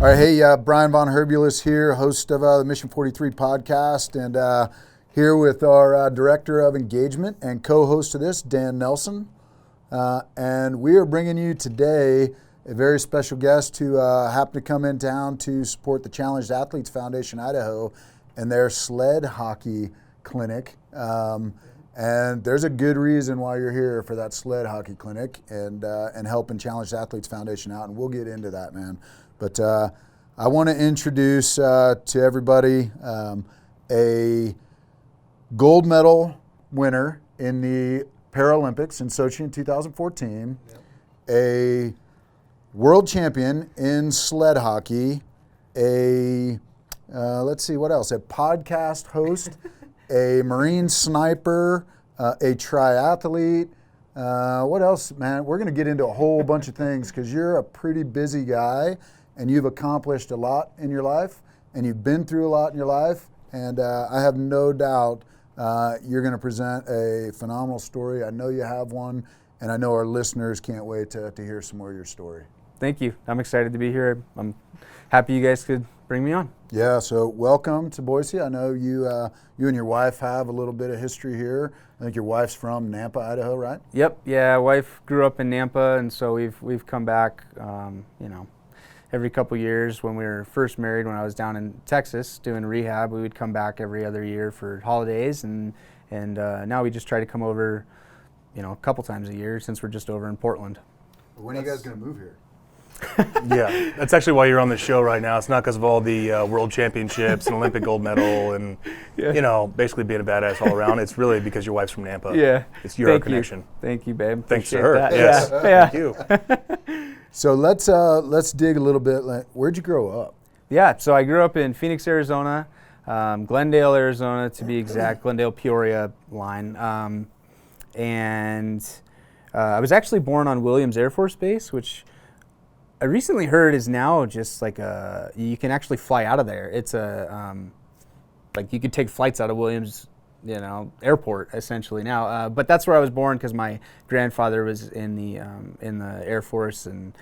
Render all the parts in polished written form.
All right, hey, Brian Von Herbulis here, host of the Mission 43 podcast, and here with our Director of Engagement and co-host of this, Dan Nelson. And we are bringing you today a very special guest who happened to come in town to support the Challenged Athletes Foundation Idaho and their sled hockey clinic. And there's a good reason why you're here for that sled hockey clinic and helping Challenged Athletes Foundation out, and we'll get into that, man. But I want to introduce to everybody a gold medal winner in the Paralympics in Sochi in 2014, a world champion in sled hockey, let's see, what else? A podcast host, a Marine sniper, a triathlete. What else, man? We're going to get into a whole bunch of things because you're a pretty busy guy and you've accomplished a lot in your life and you've been through a lot in your life. And I have no doubt you're going to present a phenomenal story. I know you have one, and I know our listeners can't wait to hear some more of your story. Thank you. I'm excited to be here. I'm happy you guys could bring me on. Yeah, so welcome to Boise. I know you and your wife have a little bit of history here. I think your wife's from Nampa, Idaho, right? Yep. Yeah, wife grew up in Nampa, and so we've come back, every couple years. When we were first married, when I was down in Texas doing rehab, we would come back every other year for holidays, and now we just try to come over, a couple times a year since we're just over in Portland. When are you guys going to move here? Yeah, that's actually why you're on the show right now. It's not because of all the world championships and Olympic gold medal and, basically being a badass all around. It's really because your wife's from Nampa. Yeah. It's your connection. Thank you, babe. Thanks to Appreciate her. that. Yes. Yeah. Thank you. So let's dig a little bit. Where'd you grow up? Yeah, so I grew up in Phoenix, Arizona, Glendale, Arizona to be exact, Glendale, Peoria line. And I was actually born on Williams Air Force Base, which I recently heard is now just like you can actually fly out of there. It's like you could take flights out of Williams, airport essentially now. But that's where I was born because my grandfather was in the Air Force, and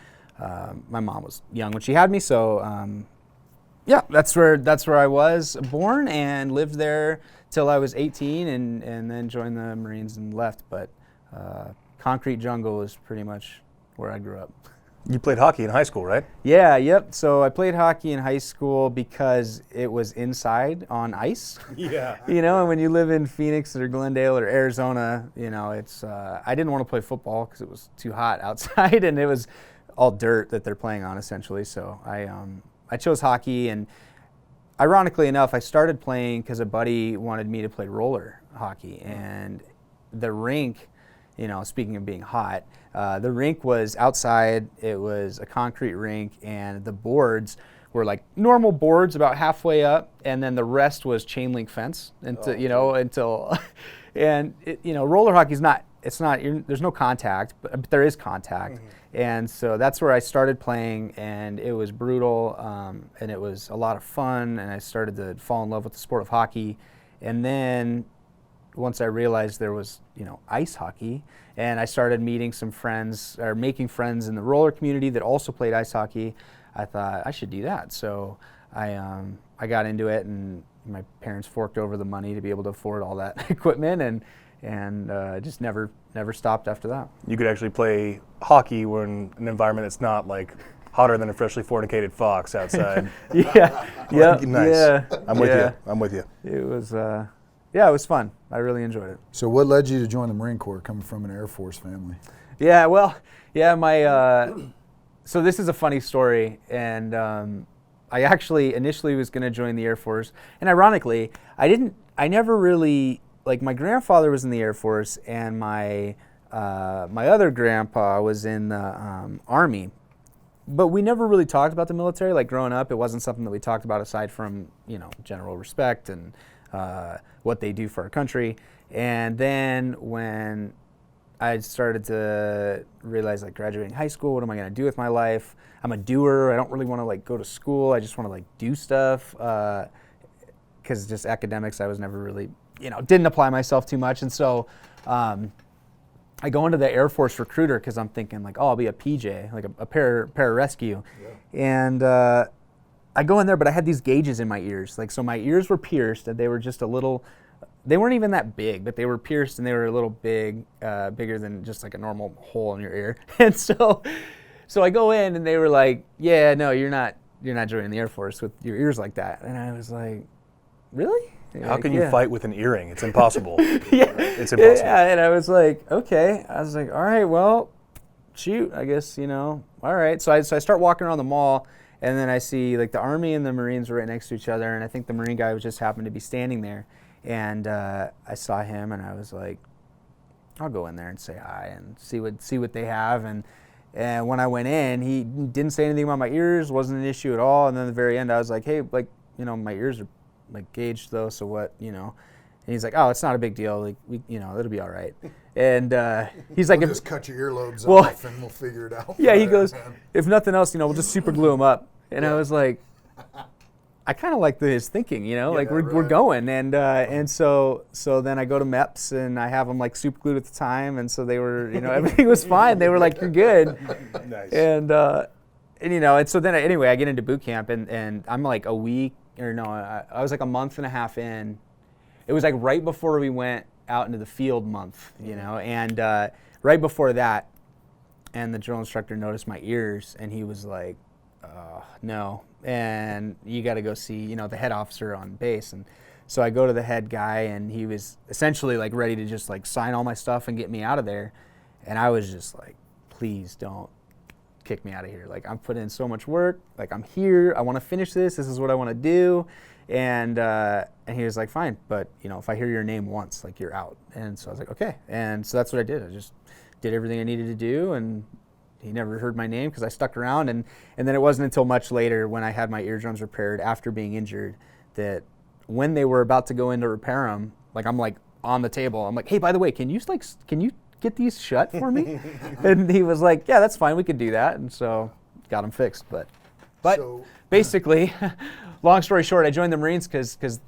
my mom was young when she had me. So that's where I was born and lived there till I was 18, and then joined the Marines and left. But concrete jungle is pretty much where I grew up. You played hockey in high school, right? Yeah, yep. So I played hockey in high school because it was inside on ice. Yeah. And when you live in Phoenix or Glendale or Arizona, it's I didn't want to play football because it was too hot outside and it was all dirt that they're playing on essentially. So I chose hockey, and ironically enough, I started playing because a buddy wanted me to play roller hockey, and the rink, speaking of being hot, the rink was outside. It was a concrete rink, and the boards were like normal boards about halfway up, and then the rest was chain link fence until and roller hockey's not, there's no contact, but there is contact. Mm-hmm. And so that's where I started playing, and it was brutal, and it was a lot of fun, and I started to fall in love with the sport of hockey. And then once I realized there was, ice hockey, and I started meeting some friends or making friends in the roller community that also played ice hockey, I thought I should do that. So I got into it, and my parents forked over the money to be able to afford all that equipment, and just never stopped after that. You could actually play hockey in an environment that's not like hotter than a freshly fornicated fox outside. Yeah. Nice. Yeah. I'm with you. It was. It was fun. I really enjoyed it. So what led you to join the Marine Corps, coming from an Air Force family? Yeah, so this is a funny story, and I actually initially was going to join the Air Force, and ironically, I never really, my grandfather was in the Air Force, and my other grandpa was in the Army, but we never really talked about the military. Like growing up, it wasn't something that we talked about aside from, general respect and what they do for our country. And then when I started to realize, graduating high school, what am I going to do with my life? I'm a doer. I don't really want to go to school. I just want to do stuff because just academics, I was never really, didn't apply myself too much. And so I go into the Air Force recruiter because I'm thinking I'll be a PJ, a pararescue. Yeah. And I go in there, but I had these gauges in my ears. Like, so my ears were pierced, and they were just a little, they weren't even that big, but they were pierced, and they were a little bigger than just like a normal hole in your ear. And so I go in, and they were like, yeah, no, you're not joining the Air Force with your ears like that. And I was like, really? How can you fight with an earring? It's impossible. Yeah. It's impossible. Yeah, and I was like, okay. I was like, all right, well, shoot, I guess, all right. So I start walking around the mall, and then I see like the Army and the Marines were right next to each other, and I think the Marine guy was just happened to be standing there. And I saw him, and I was like, I'll go in there and say hi and see what they have. And when I went in, he didn't say anything about my ears, wasn't an issue at all. And then at the very end, I was like, hey, like, my ears are like gauged though, so what, And he's like, oh, it's not a big deal. Like, it'll be all right. And he's like, we'll just cut your earlobes off and we'll figure it out. Yeah, he goes, if nothing else, we'll just super glue them up. And I was like, I kind of like his thinking, like we're going. And so then I go to MEPS and I have them like super glued at the time. And so they were, everything was fine. They were like, you're good. Nice. And so then anyway, I get into boot camp and I'm like a week, I was like a month and a half in. It was like right before we went out into the field month, and right before that, and the drill instructor noticed my ears, and he was like, no, and you got to go see, the head officer on base. And so I go to the head guy, and he was essentially like ready to just like sign all my stuff and get me out of there. And I was just like, please don't kick me out of here. Like, I'm putting in so much work. Like, I'm here. I want to finish this. This is what I want to do. And he was like, fine, but if I hear your name once, like, you're out. And so I was like, okay. And so that's what I did. I just did everything I needed to do, and he never heard my name because I stuck around. And then it wasn't until much later when I had my eardrums repaired after being injured that when they were about to go in to repair them, like, I'm like on the table. I'm like, hey, by the way, can you get these shut for me? And he was like, yeah, that's fine. We could do that. And so got them fixed. But so, basically, long story short, I joined the Marines because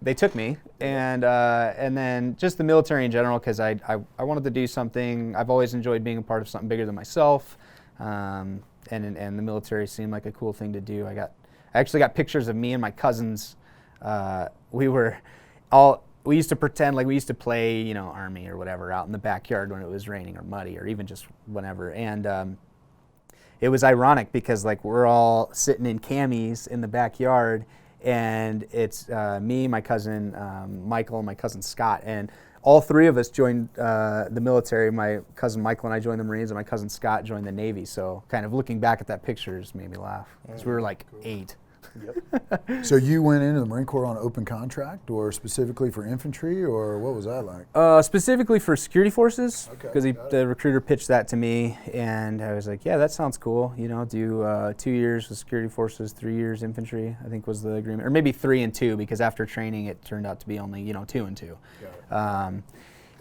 they took me, and then just the military in general because I wanted to do something. I've always enjoyed being a part of something bigger than myself, and the military seemed like a cool thing to do. I actually got pictures of me and my cousins. We used to pretend like we used to play, Army or whatever out in the backyard when it was raining or muddy or even just whenever. And it was ironic because like we're all sitting in camis in the backyard, and it's me, my cousin Michael, and my cousin Scott, and all three of us joined the military. My cousin Michael and I joined the Marines, and my cousin Scott joined the Navy. So kind of looking back at that picture just made me laugh because we were like 8. Yep. So you went into the Marine Corps on open contract, or specifically for infantry, or what was that like? Specifically for security forces, because Okay, the recruiter pitched that to me, and I was like, yeah, that sounds cool. Do 2 years with security forces, 3 years infantry, I think was the agreement, or maybe 3 and 2, because after training it turned out to be only 2 and 2.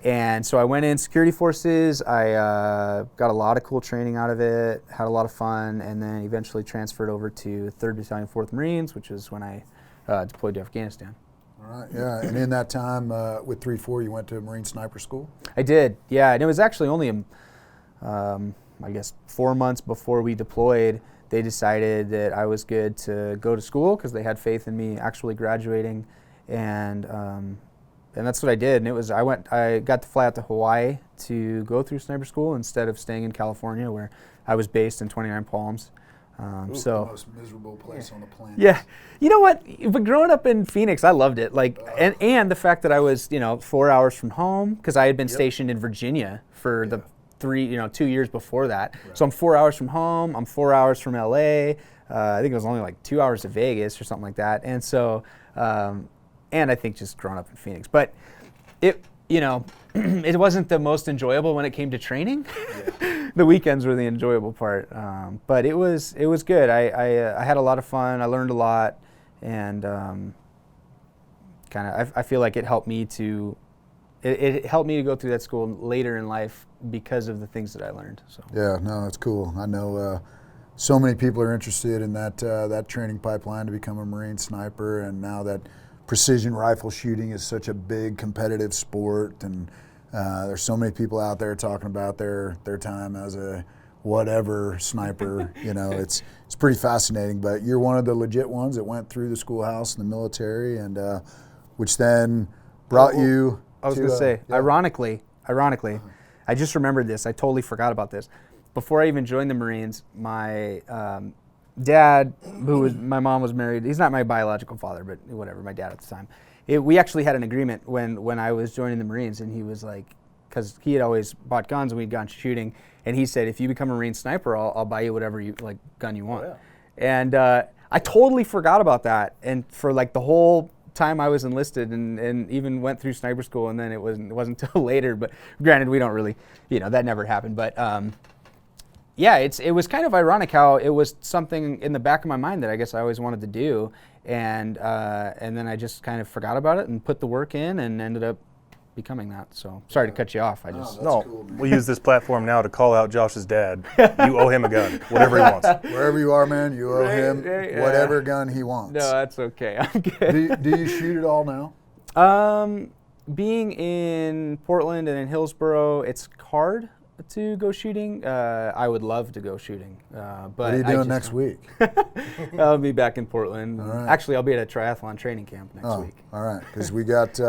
And so I went in security forces. I got a lot of cool training out of it, had a lot of fun, and then eventually transferred over to 3rd Battalion, 4th Marines, which is when I deployed to Afghanistan. All right, yeah. And in that time with 3-4, you went to Marine Sniper School? I did, yeah. And it was actually only, I guess, 4 months before we deployed, they decided that I was good to go to school because they had faith in me actually graduating. And that's what I did. And it was I got to fly out to Hawaii to go through sniper school instead of staying in California, where I was based in 29 Palms. The most miserable place on the planet. Yeah, you know what? But growing up in Phoenix, I loved it. Like, and the fact that I was 4 hours from home because I had been stationed in Virginia for the 2 years before that. Right. So I'm 4 hours from home. I'm 4 hours from LA. I think it was only like 2 hours to Vegas or something like that. And so. And I think just growing up in Phoenix, but it it wasn't the most enjoyable when it came to training. Yeah. The weekends were the enjoyable part, but it was good. I had a lot of fun. I learned a lot, and I feel like it helped me to go through that school later in life because of the things that I learned. So yeah, no, that's cool. I know so many people are interested in that training pipeline to become a Marine sniper, and now that precision rifle shooting is such a big competitive sport, and there's so many people out there talking about their time as a whatever sniper. It's pretty fascinating. But you're one of the legit ones that went through the schoolhouse and the military, and which then brought you. I was going to say, ironically, I just remembered this. I totally forgot about this. Before I even joined the Marines, my dad, my mom was married. He's not my biological father, but whatever, my dad at the time. We actually had an agreement when I was joining the Marines, and he was like, because he had always bought guns and we'd gone shooting, and he said, if you become a Marine sniper, I'll buy you whatever gun you want. Oh, yeah. And I totally forgot about that. And for like the whole time I was enlisted and even went through sniper school, and then it wasn't until later, but granted, we don't really, that never happened. But yeah, it was kind of ironic how it was something in the back of my mind that I guess I always wanted to do. And then I just kind of forgot about it and put the work in and ended up becoming that. So sorry to cut you off. Cool, we'll use this platform now to call out Josh's dad. You owe him a gun, whatever he wants. Wherever you are, man, you owe him whatever gun he wants. No, that's okay. I'm good. Do you shoot at all now? Being in Portland and in Hillsboro, it's hard to go shooting. I would love to go shooting. But what are you doing next week? I'll be back in Portland. Right. Actually, I'll be at a triathlon training camp next week. All right, because we got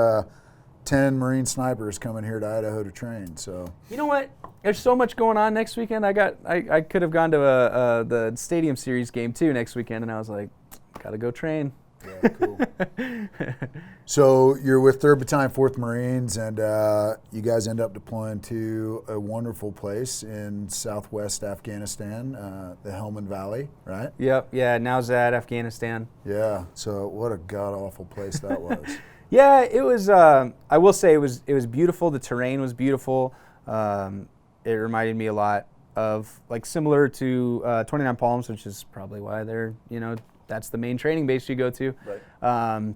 10 Marine snipers coming here to Idaho to train. So you know what? There's so much going on next weekend. I could have gone to the Stadium Series game too next weekend, and I was like, gotta go train. Yeah, cool. So you're with 3rd Battalion, 4th Marines, and you guys end up deploying to a wonderful place in southwest Afghanistan, the Helmand Valley, right? Yep. Yeah. Nowzad, Afghanistan. Yeah. So what a god-awful place that was. Yeah, it was. I will say it was beautiful. The terrain was beautiful. It reminded me a lot of similar to 29 Palms, which is probably why they're that's the main training base you go to. Right.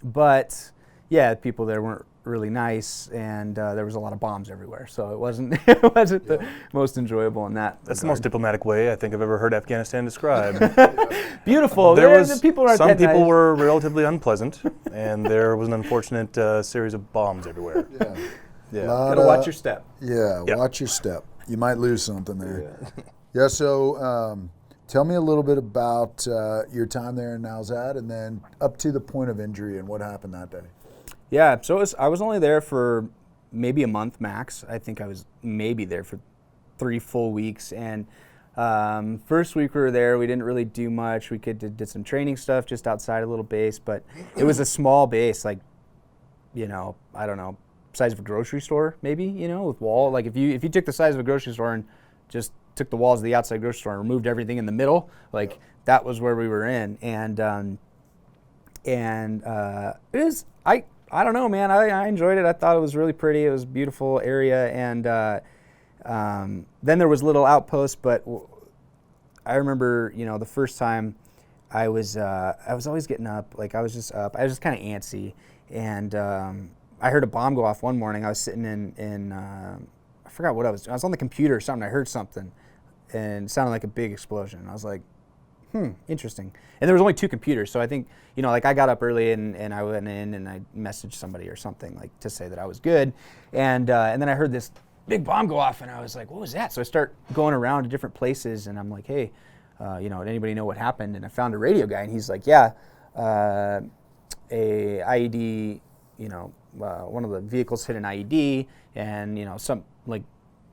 But yeah, people there weren't really nice, and there was a lot of bombs everywhere. So it wasn't the most enjoyable in that. That's the most diplomatic way I think I've ever heard Afghanistan described. Beautiful. Some people were relatively unpleasant, and there was an unfortunate series of bombs everywhere. Yeah. Gotta watch your step. Yeah, watch your step. You might lose something there. Yeah. So tell me a little bit about your time there in Nowzad, and then up to the point of injury and what happened that day. Yeah, so I was only there for maybe a month max. I think I was maybe there for 3 full weeks. And first week we were there, we didn't really do much. We did some training stuff just outside a little base, but it was a small base, I don't know, size of a grocery store maybe, with wall. Like if you took the size of a grocery store and just took the walls of the outside grocery store and removed everything in the middle, that was where we were in. And it was, I don't know, man. I enjoyed it. I thought it was really pretty. It was a beautiful area, and then there was little outposts. But I remember, the first time I was always getting up. I was just up. I was just kind of antsy, and I heard a bomb go off one morning. I was sitting in I forgot what I was on the computer or something. I heard something, and it sounded like a big explosion. I was like, interesting. And there was only 2 computers, so I think, I got up early and I went in and I messaged somebody or something to say that I was good. And then I heard this big bomb go off and I was like, what was that? So I start going around to different places and I'm like, hey, did anybody know what happened? And I found a radio guy and he's like, yeah, a IED, one of the vehicles hit an IED and, some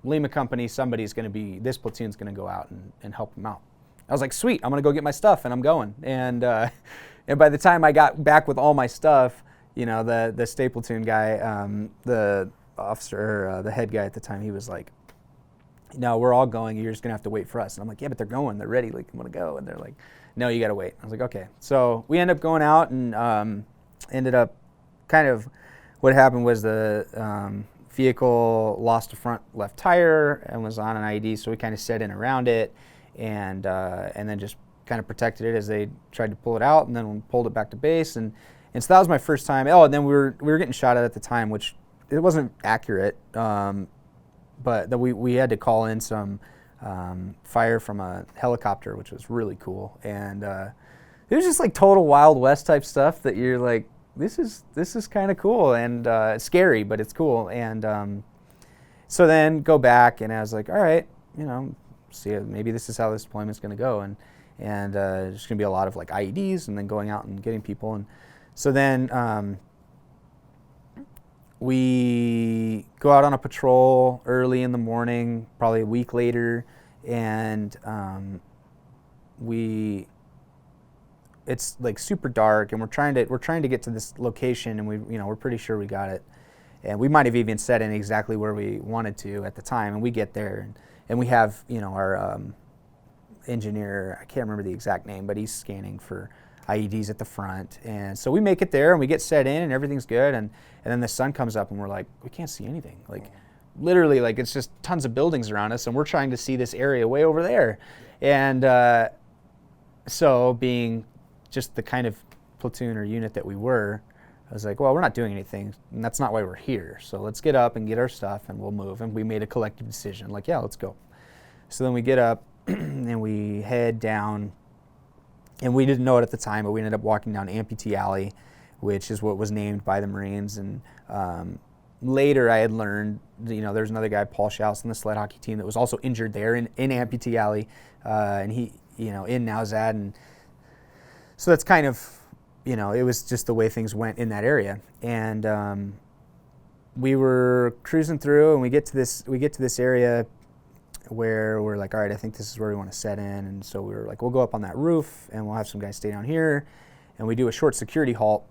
Lima company, this platoon's going to go out and help them out. I was like, sweet, I'm going to go get my stuff, and I'm going. And by the time I got back with all my stuff, the state platoon guy, the officer, the head guy at the time, he was like, no, we're all going. You're just going to have to wait for us. And I'm like, yeah, but they're going. They're ready. I'm going to go. And they're like, no, you got to wait. I was like, okay. So we ended up going out and ended up kind of what happened was the vehicle lost a front left tire and was on an IED, so we kind of set in around it. And then just kind of protected it as they tried to pull it out, and then pulled it back to base. And so that was my first time. Oh, and then we were getting shot at the time, which it wasn't accurate, but we had to call in some fire from a helicopter, which was really cool. And it was just total Wild West type stuff that you're like, this is kind of cool and scary, but it's cool. And so then go back, and I was like, all right, see maybe this is how this deployment's going to go, and there's going to be a lot of like IEDs, and then going out and getting people, and so then we go out on a patrol early in the morning, probably a week later, and it's like super dark, and we're trying to get to this location, and we're pretty sure we got it, and we might have even set in exactly where we wanted to at the time, and we get there, and we have our engineer, I can't remember the exact name, but he's scanning for IEDs at the front, and so we make it there and we get set in and everything's good, and then the sun comes up and we're like, we can't see anything, like literally, like it's just tons of buildings around us, and we're trying to see this area way over there, and so being just the kind of platoon or unit that we were, I was like, well, we're not doing anything, and that's not why we're here, so let's get up and get our stuff and we'll move. And we made a collective decision, like, yeah, let's go. So then we get up and we head down, and we didn't know it at the time, but we ended up walking down Amputee Alley, which is what was named by the Marines. And later I had learned, there's another guy, Paul Schaus, on the sled hockey team that was also injured there in Amputee Alley, and he, in Nowzad. And so that's kind of, it was just the way things went in that area. And we were cruising through, and we get to this area where we're like, all right, I think this is where we want to set in. And so we were like, we'll go up on that roof and we'll have some guys stay down here. And we do a short security halt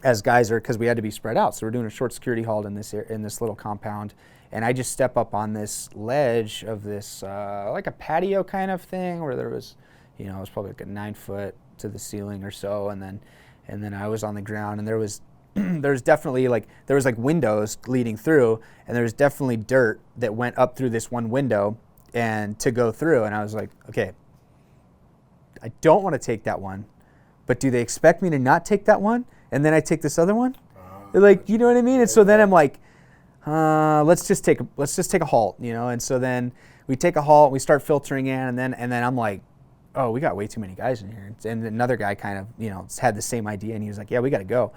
as guys because we had to be spread out. So we're doing a short security halt in this little compound. And I just step up on this ledge of this, like a patio kind of thing, where there was, it was probably like a 9 foot to the ceiling or so. And then I was on the ground, and there was definitely there was windows leading through, and there was definitely dirt that went up through this one window and to go through. And I was like, okay, I don't want to take that one, but do they expect me to not take that one and then I take this other one? You know what I mean? And so then I'm like, let's just take a halt, And so then we take a halt, we start filtering in, and then I'm like, oh, we got way too many guys in here. And another guy kind of, had the same idea, and he was like, yeah, we got to go.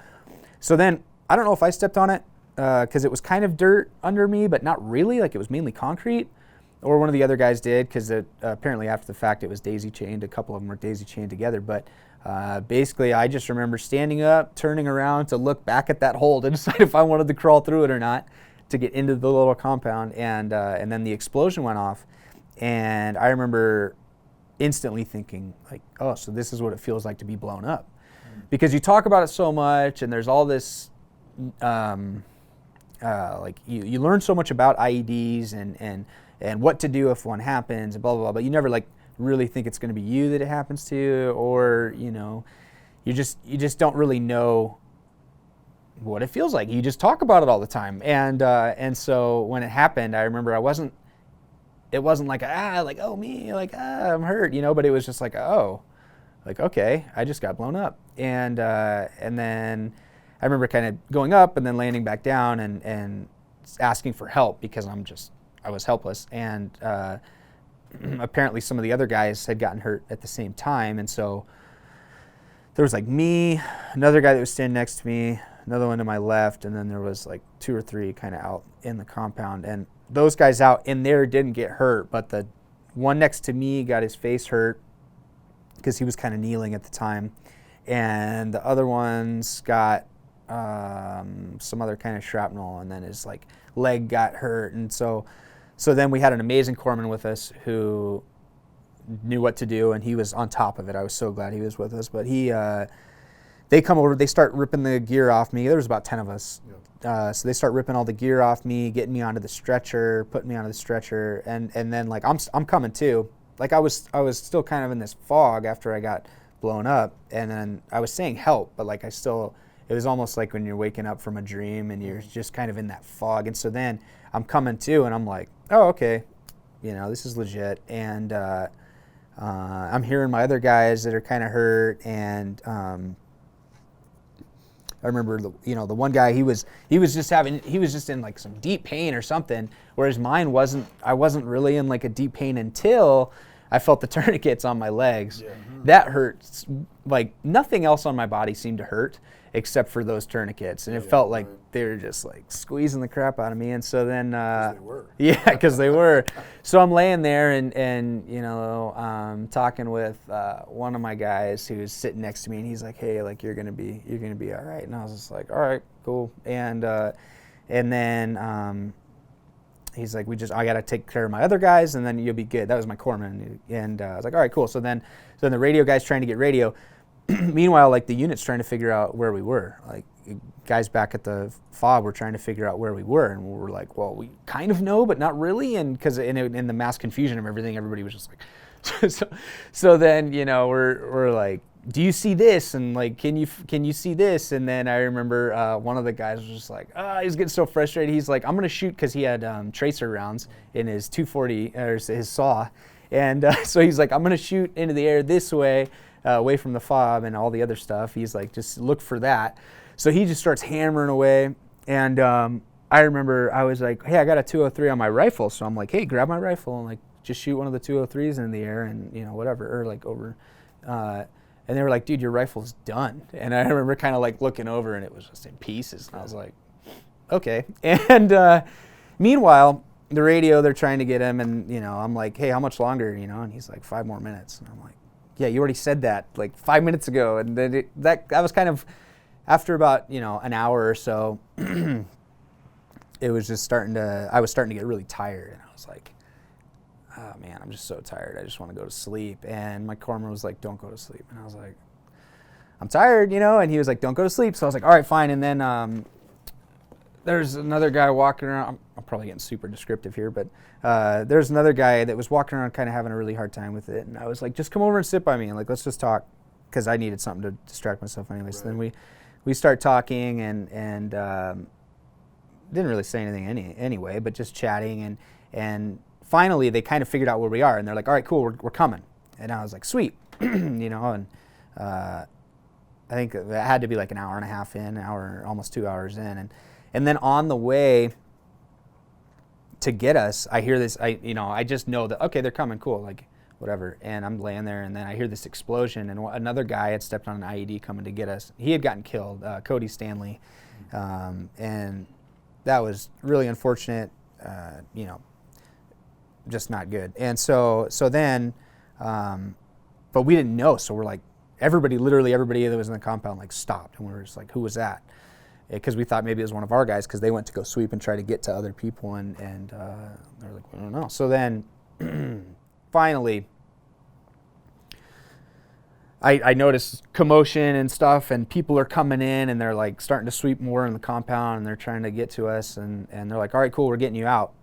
So then, I don't know if I stepped on it, because it was kind of dirt under me, but not really, it was mainly concrete, or one of the other guys did, because apparently after the fact it was daisy chained, a couple of them were daisy chained together, but basically I just remember standing up, turning around to look back at that hole to decide if I wanted to crawl through it or not to get into the little compound, and then the explosion went off, and I remember instantly thinking, oh, so this is what it feels like to be blown up. Because you talk about it so much, and there's all this, you learn so much about IEDs and what to do if one happens, and blah, blah, blah, but you never really think it's going to be you that it happens to, or, you just don't really know what it feels like. You just talk about it all the time. And so when it happened, I remember it wasn't oh me, I'm hurt, but it was just okay, I just got blown up. And then I remember kind of going up and then landing back down and asking for help, because I was helpless. And apparently some of the other guys had gotten hurt at the same time. And so there was me, another guy that was standing next to me, another one to my left, and then there was 2 or 3 kind of out in the compound. And those guys out in there didn't get hurt, but the one next to me got his face hurt because he was kind of kneeling at the time. And the other ones got some other kind of shrapnel, and then his leg got hurt. And so then we had an amazing corpsman with us who knew what to do, and he was on top of it. I was so glad he was with us. But they come over, they start ripping the gear off me. There was about 10 of us. Yep. So they start ripping all the gear off me, getting me onto the stretcher, putting me onto the stretcher, and then I'm coming too. I was still kind of in this fog after I got blown up, and then I was saying help, but it was almost like when you're waking up from a dream and you're just kind of in that fog. And so then I'm coming to, and I'm like, oh, okay, this is legit. And I'm hearing my other guys that are kind of hurt, and I remember the one guy, he was just in some deep pain or something, whereas mine wasn't. I wasn't really in a deep pain until I felt the tourniquets on my legs. Yeah. That hurts. Like nothing else on my body seemed to hurt except for those tourniquets. And it felt like they were just like squeezing the crap out of me. And so then, they were. Yeah, because they were. So I'm laying there and you know, talking with one of my guys who's sitting next to me, and he's like, hey, like you're gonna be all right. And I was just like, all right, cool. And then he's like, I got to take care of my other guys, and then you'll be good. That was my corpsman. And I was like, all right, cool. So then the radio guy's trying to get radio. Meanwhile, like the unit's trying to figure out where we were. Like guys back at the FOB were trying to figure out where we were. And we were like, well, we kind of know, but not really. And because in the mass confusion of everything, everybody was just like, so then, you know, we're like, do you see this? And like, can you see this? And then I remember one of the guys was just like, he's getting so frustrated. He's like, I'm going to shoot, because he had tracer rounds in his 240, or his saw. And so he's like, I'm going to shoot into the air this way, away from the FOB and all the other stuff. He's like, just look for that. So he just starts hammering away. And I remember I was like, hey, I got a 203 on my rifle. So I'm like, hey, grab my rifle and like just shoot one of the 203s in the air and, you know, whatever, or like over. And they were like, dude, your rifle's done. And I remember kind of like looking over, and it was just in pieces. And I was like, okay. And meanwhile, the radio, they're trying to get him. And, you know, I'm like, hey, how much longer? You know, and he's like, 5 more minutes. And I'm like, yeah, you already said that like 5 minutes ago. And then that was kind of, after about, you know, an hour or so, it was just I was starting to get really tired. And I was like, oh man, I'm just so tired. I just want to go to sleep. And my corpsman was like, don't go to sleep. And I was like, I'm tired, you know? And he was like, don't go to sleep. So I was like, all right, fine. And then there's another guy walking around. I'm probably getting super descriptive here, but there's another guy that was walking around kind of having a really hard time with it. And I was like, just come over and sit by me and like, let's just talk, because I needed something to distract myself anyway. Right. So then we start talking and didn't really say anything anyway, but just chatting. And finally, they kind of figured out where we are, and they're like, all right, cool, we're coming. And I was like, sweet, you know, and I think it had to be like an hour and a half in, almost 2 hours in. And then on the way to get us, I hear this, I just know that, okay, they're coming, cool, like whatever. And I'm laying there, and then I hear this explosion, and another guy had stepped on an IED coming to get us. He had gotten killed, Cody Stanley, and that was really unfortunate, you know, just not good. And so then, but we didn't know, so we're like, literally everybody that was in the compound like stopped, and we were just like, who was that? Because we thought maybe it was one of our guys, because they went to go sweep and try to get to other people, and they're like, we don't know. So then finally I noticed commotion and stuff, and people are coming in, and they're like starting to sweep more in the compound, and they're trying to get to us, and they're like, all right, cool, we're getting you out.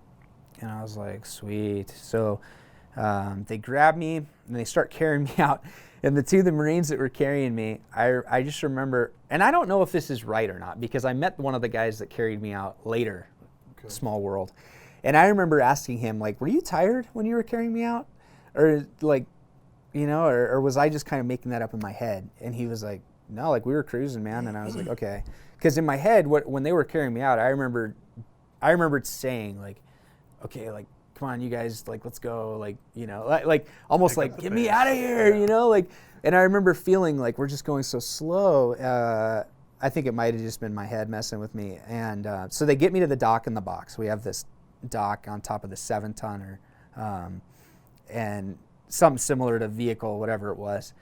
And I was like, sweet. So they grab me and they start carrying me out. And the two of the Marines that were carrying me, I just remember, and I don't know if this is right or not, because I met one of the guys that carried me out later, small world. And I remember asking him, like, were you tired when you were carrying me out? Or like, you know, or was I just kind of making that up in my head? And he was like, no, like we were cruising, man. And I was like, okay. Because in my head, when they were carrying me out, I remembered saying like, okay, like, come on, you guys, like, let's go, like, you know, like almost like, get me out of here, you know, like, and I remember feeling like we're just going so slow. I think it might have just been my head messing with me. And so they get me to the dock in the box. We have this dock on top of the 7-tonner, and something similar to vehicle, whatever it was.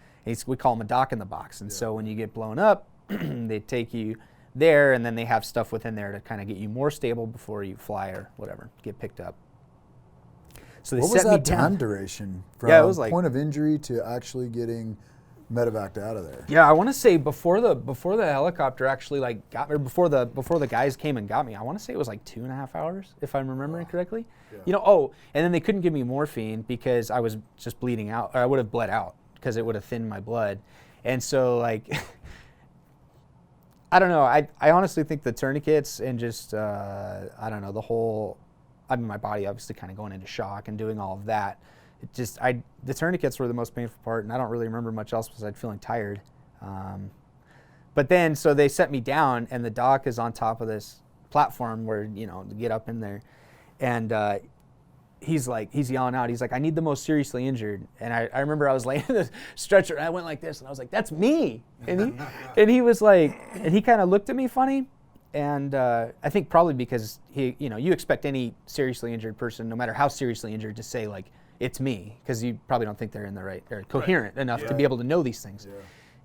We call them a dock in the box. And so when you get blown up, they take you there, and then they have stuff within there to kind of get you more stable before you fly or whatever, get picked up. So they what set was that me down. time duration from it was like, point of injury to actually getting medevaced out of there? Yeah, I want to say before the helicopter actually like got me, or before the guys came and got me, I want to say it was like 2.5 hours, if I'm remembering correctly. Yeah. You know, and then they couldn't give me morphine because I was just bleeding out, or I would have bled out because it would have thinned my blood. And so like, I don't know, I honestly think the tourniquets and just, I don't know, the whole, I mean, my body obviously kind of going into shock and doing all of that. It just, the tourniquets were the most painful part, and I don't really remember much else besides feeling tired. But then, so they set me down, and the dock is on top of this platform where, you know, to get up in there. And he's yelling out. He's like, I need the most seriously injured. And I remember I was laying in the stretcher and I went like this and I was like, that's me. And he was like, and he kind of looked at me funny. And I think probably because you expect any seriously injured person, no matter how seriously injured, to say like, it's me, because you probably don't think they're in the right, or coherent enough to be able to know these things.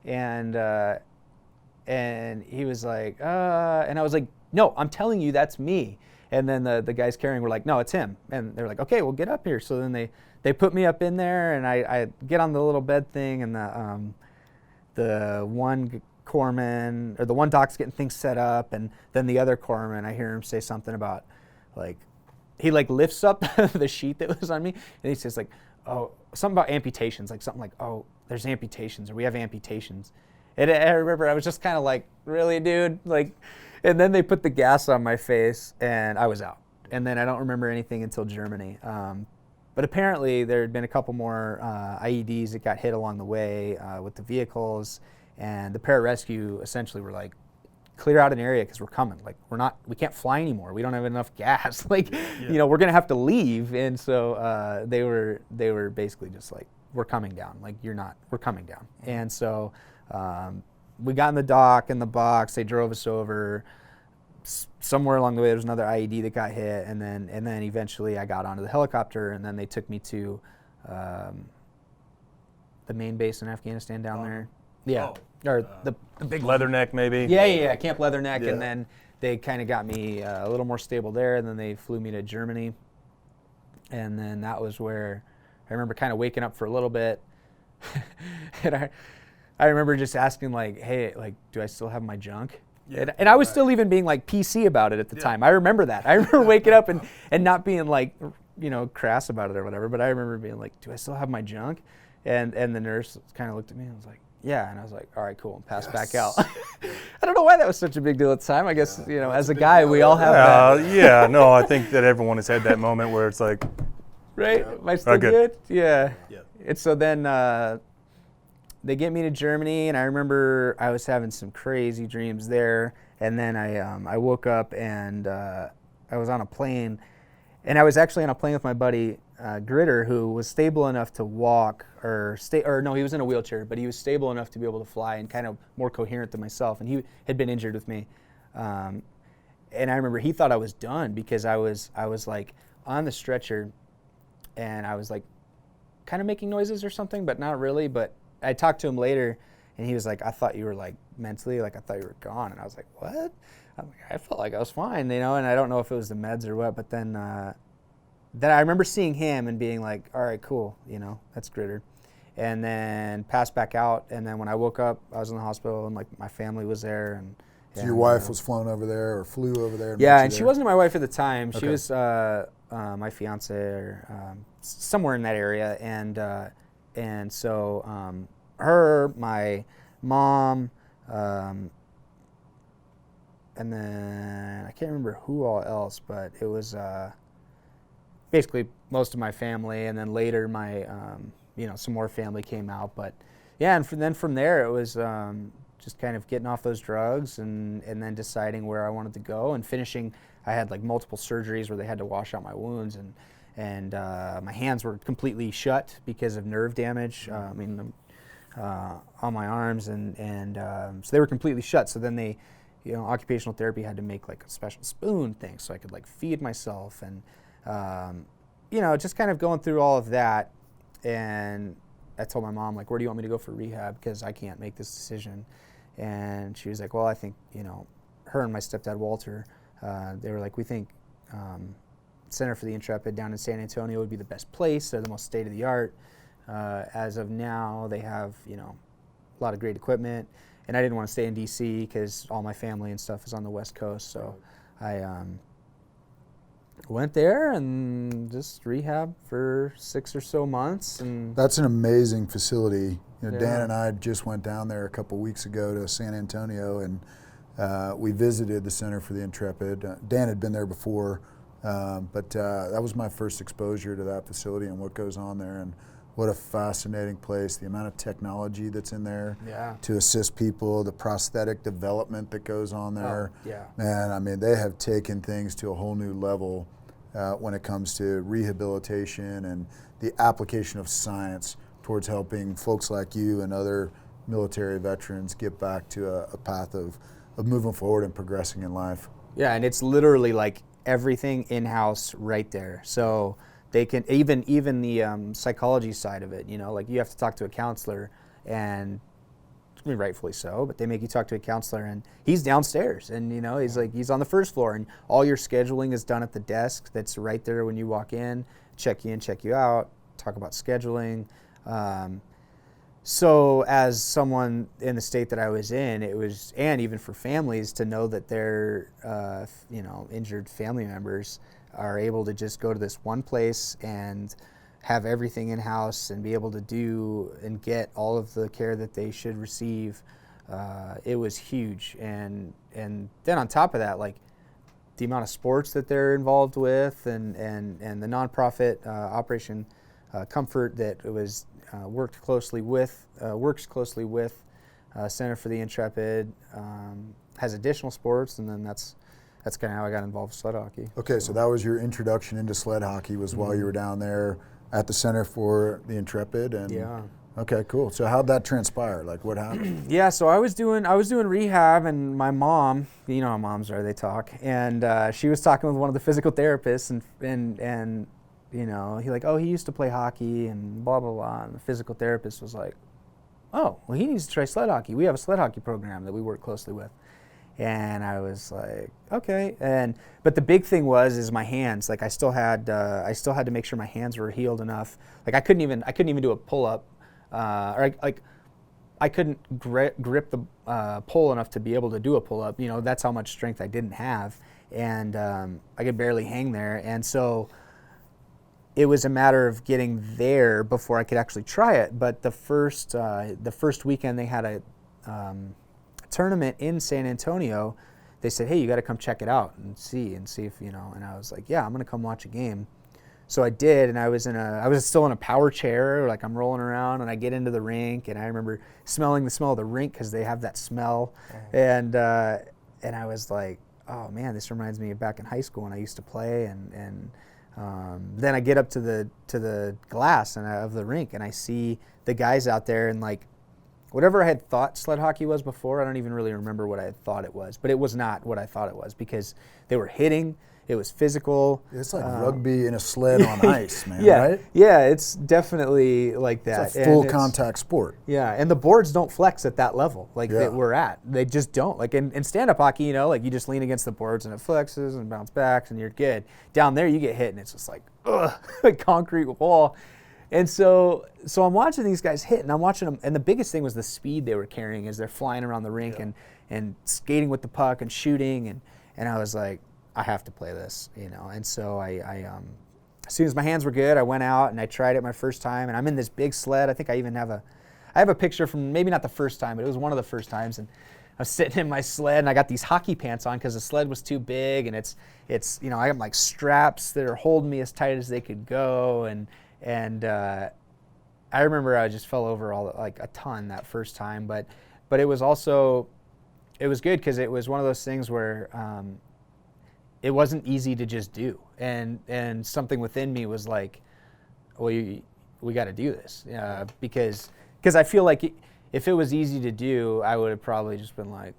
Yeah. And he was like, and I was like, no, I'm telling you, that's me. And then the guys carrying were like, no, it's him. And they're like, okay, well, get up here. So then they put me up in there, and I get on the little bed thing, and the one corpsman, or the one doc's getting things set up, and then the other corpsman, I hear him say something about, like, he like lifts up the sheet that was on me, and he says like, oh, something about amputations, like something like, oh, there's amputations, or we have amputations. And I remember I was just kind of like, really, dude? Like, and then they put the gas on my face, and I was out. And then I don't remember anything until Germany. But apparently there had been a couple more IEDs that got hit along the way with the vehicles, and the pararescue essentially were like, clear out an area because we're coming. Like, we can't fly anymore. We don't have enough gas. Like, we're gonna have to leave. And so they were basically just like, we're coming down. Like, we're coming down. And so we got in the dock, in the box. They drove us over. Somewhere along the way, there was another IED that got hit, and then eventually I got onto the helicopter, and then they took me to the main base in Afghanistan down there. Yeah, or the big Leatherneck, maybe. Yeah, Camp Leatherneck, and then they kind of got me a little more stable there, and then they flew me to Germany, and then that was where I remember kind of waking up for a little bit, and I remember just asking like, hey, like, do I still have my junk? Yeah, and I was still even being like PC about it at the time. I remember that. I remember waking up and not being like, crass about it or whatever, but I remember being like, do I still have my junk? And the nurse kind of looked at me and was like, yeah. And I was like, all right, cool, and passed back out. I don't know why that was such a big deal at the time. I guess, as a guy, we all have that. Yeah, no, I think that everyone has had that moment where it's like. Right? Am I still good? Yeah. And so then they get me to Germany, and I remember I was having some crazy dreams there. And then I woke up, and I was on a plane, and I was actually on a plane with my buddy Gritter, who was stable enough to walk, no, he was in a wheelchair, but he was stable enough to be able to fly and kind of more coherent than myself. And he had been injured with me, and I remember he thought I was done because I was like on the stretcher, and I was like kind of making noises or something, but not really. But I talked to him later, and he was like, I thought you were like mentally, like I thought you were gone. And I was like, what? I'm like, I felt like I was fine, and I don't know if it was the meds or what, but then I remember seeing him and being like, all right, cool, that's Gritter. And then passed back out, and then when I woke up, I was in the hospital, and like my family was there. So your wife was flown over there or flew over there? Yeah, and she wasn't my wife at the time. Okay. She was my fiance, or somewhere in that area, and so her, my mom, and then I can't remember who all else, but it was basically most of my family, and then later my some more family came out. But yeah, and then from there it was just kind of getting off those drugs and then deciding where I wanted to go and finishing. I had like multiple surgeries where they had to wash out my wounds, and my hands were completely shut because of nerve damage. On my arms, and so they were completely shut. So then they, occupational therapy had to make like a special spoon thing so I could like feed myself, and just kind of going through all of that. And I told my mom, like, where do you want me to go for rehab? Because I can't make this decision. And she was like, well, I think, her and my stepdad, Walter, they were like, we think Center for the Intrepid down in San Antonio would be the best place. They're the most state-of-the-art. As of now, they have, a lot of great equipment. And I didn't want to stay in D.C. because all my family and stuff is on the West Coast. So I went there and just rehab for 6 or so months. And that's an amazing facility. Dan and I just went down there a couple weeks ago to San Antonio, and we visited the Center for the Intrepid. Dan had been there before, but that was my first exposure to that facility and what goes on there. And what a fascinating place, the amount of technology that's in there to assist people, the prosthetic development that goes on there. Man, I mean, they have taken things to a whole new level. when it comes to rehabilitation and the application of science towards helping folks like you and other military veterans get back to a path of moving forward and progressing in life. Yeah, and it's literally like everything in-house right there. So they can, even the psychology side of it, you know, like you have to talk to a counselor, and I mean, rightfully so, but they make you talk to a counselor, and he's downstairs, and you know, he's on the first floor, and all your scheduling is done at the desk that's right there when you walk in, check you out, talk about scheduling. So as someone in the state that I was in, it was, and even for families to know that their, you know, injured family members are able to just go to this one place and have everything in-house and be able to do and get all of the care that they should receive. It was huge. And then on top of that, like the amount of sports that they're involved with, and the nonprofit Operation Comfort that was works closely with Center for the Intrepid, has additional sports, and then that's kind of how I got involved with sled hockey. Okay, so that was your introduction into sled hockey, was while you were down there at the Center for the Intrepid, and Yeah. Okay, cool. So how'd that transpire? Like, what happened? Yeah, so I was doing rehab, and my mom, you know how moms are, they talk, and she was talking with one of the physical therapists, and you know, he used to play hockey and blah, blah, blah. And the physical therapist was like, oh, well, he needs to try sled hockey. We have a sled hockey program that we work closely with. And I was like, okay. But the big thing is my hands. Like I still had to make sure my hands were healed enough. Like I couldn't even do a pull-up, or I couldn't grip the pole enough to be able to do a pull-up. You know, that's how much strength I didn't have. And I could barely hang there. And so it was a matter of getting there before I could actually try it. But the first weekend they had a tournament in San Antonio. They said, hey, you got to come check it out and see if, you know. And I was like, yeah, I'm going to come watch a game. So I did, and I was still in a power chair, like I'm rolling around, and I get into the rink, and I remember smelling the smell of the rink because they have that smell. And I was like, oh man, this reminds me of back in high school when I used to play. And then I get up to the glass of the rink, and I see the guys out there, and like whatever I had thought sled hockey was before, I don't even really remember what I had thought it was, but it was not what I thought it was because they were hitting. It was physical. It's like rugby in a sled on ice, man, yeah, right? Yeah, it's definitely like that. It's a full contact sport. Yeah, and the boards don't flex at that level like Yeah. that we're at. They just don't. Like in stand-up hockey, you know, like you just lean against the boards and it flexes and bounce back and you're good. Down there you get hit and it's just like, ugh, like concrete wall. And so I'm watching these guys hit, and I'm watching them, and the biggest thing was the speed they were carrying as they're flying around the rink and skating with the puck and shooting, and I was like, I have to play this, you know. And so I as soon as my hands were good, I went out and I tried it my first time, and I'm in this big sled. I think I even have a picture from maybe not the first time, but it was one of the first times, and I was sitting in my sled, and I got these hockey pants on because the sled was too big, and it's you know, I got like straps that are holding me as tight as they could go, and I remember I just fell over like a ton that first time, but it was also, it was good because it was one of those things where it wasn't easy to just do, and something within me was like, well, we got to do this, because I feel like if it was easy to do, I would have probably just been like,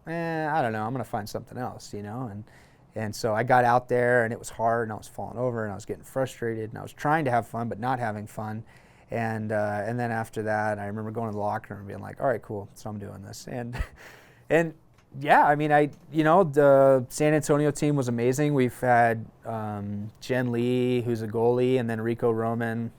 I don't know, I'm gonna find something else, you know. And so I got out there, and it was hard, and I was falling over, and I was getting frustrated, and I was trying to have fun, but not having fun. And then after that, I remember going to the locker room and being like, all right, cool, so I'm doing this. And yeah, I mean, the San Antonio team was amazing. We've had Jen Lee, who's a goalie, and then Rico Roman.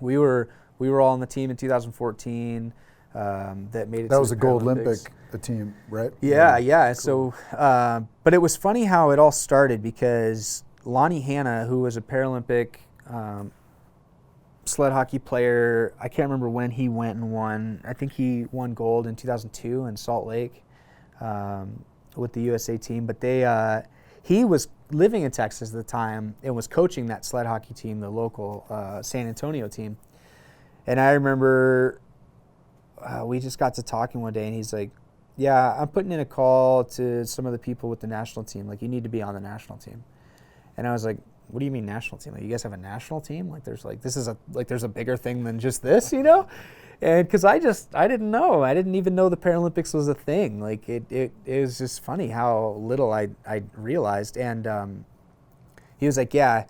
We were all on the team in 2014 that made it. That to was the a gold Paralympics. Olympic team, right? Yeah. Cool. So, but it was funny how it all started because Lonnie Hanna, who was a Paralympic sled hockey player, I can't remember when he went and won. I think he won gold in 2002 in Salt Lake with the USA team. But he was living in Texas at the time and was coaching that sled hockey team, the local San Antonio team. And I remember we just got to talking one day, and he's like, yeah, I'm putting in a call to some of the people with the national team. Like, you need to be on the national team. And I was like, what do you mean national team? Like, you guys have a national team? Like, there's like, this is a, like, there's a bigger thing than just this, you know? And because I didn't know. I didn't even know the Paralympics was a thing. Like, it was just funny how little I realized. And he was like, yeah.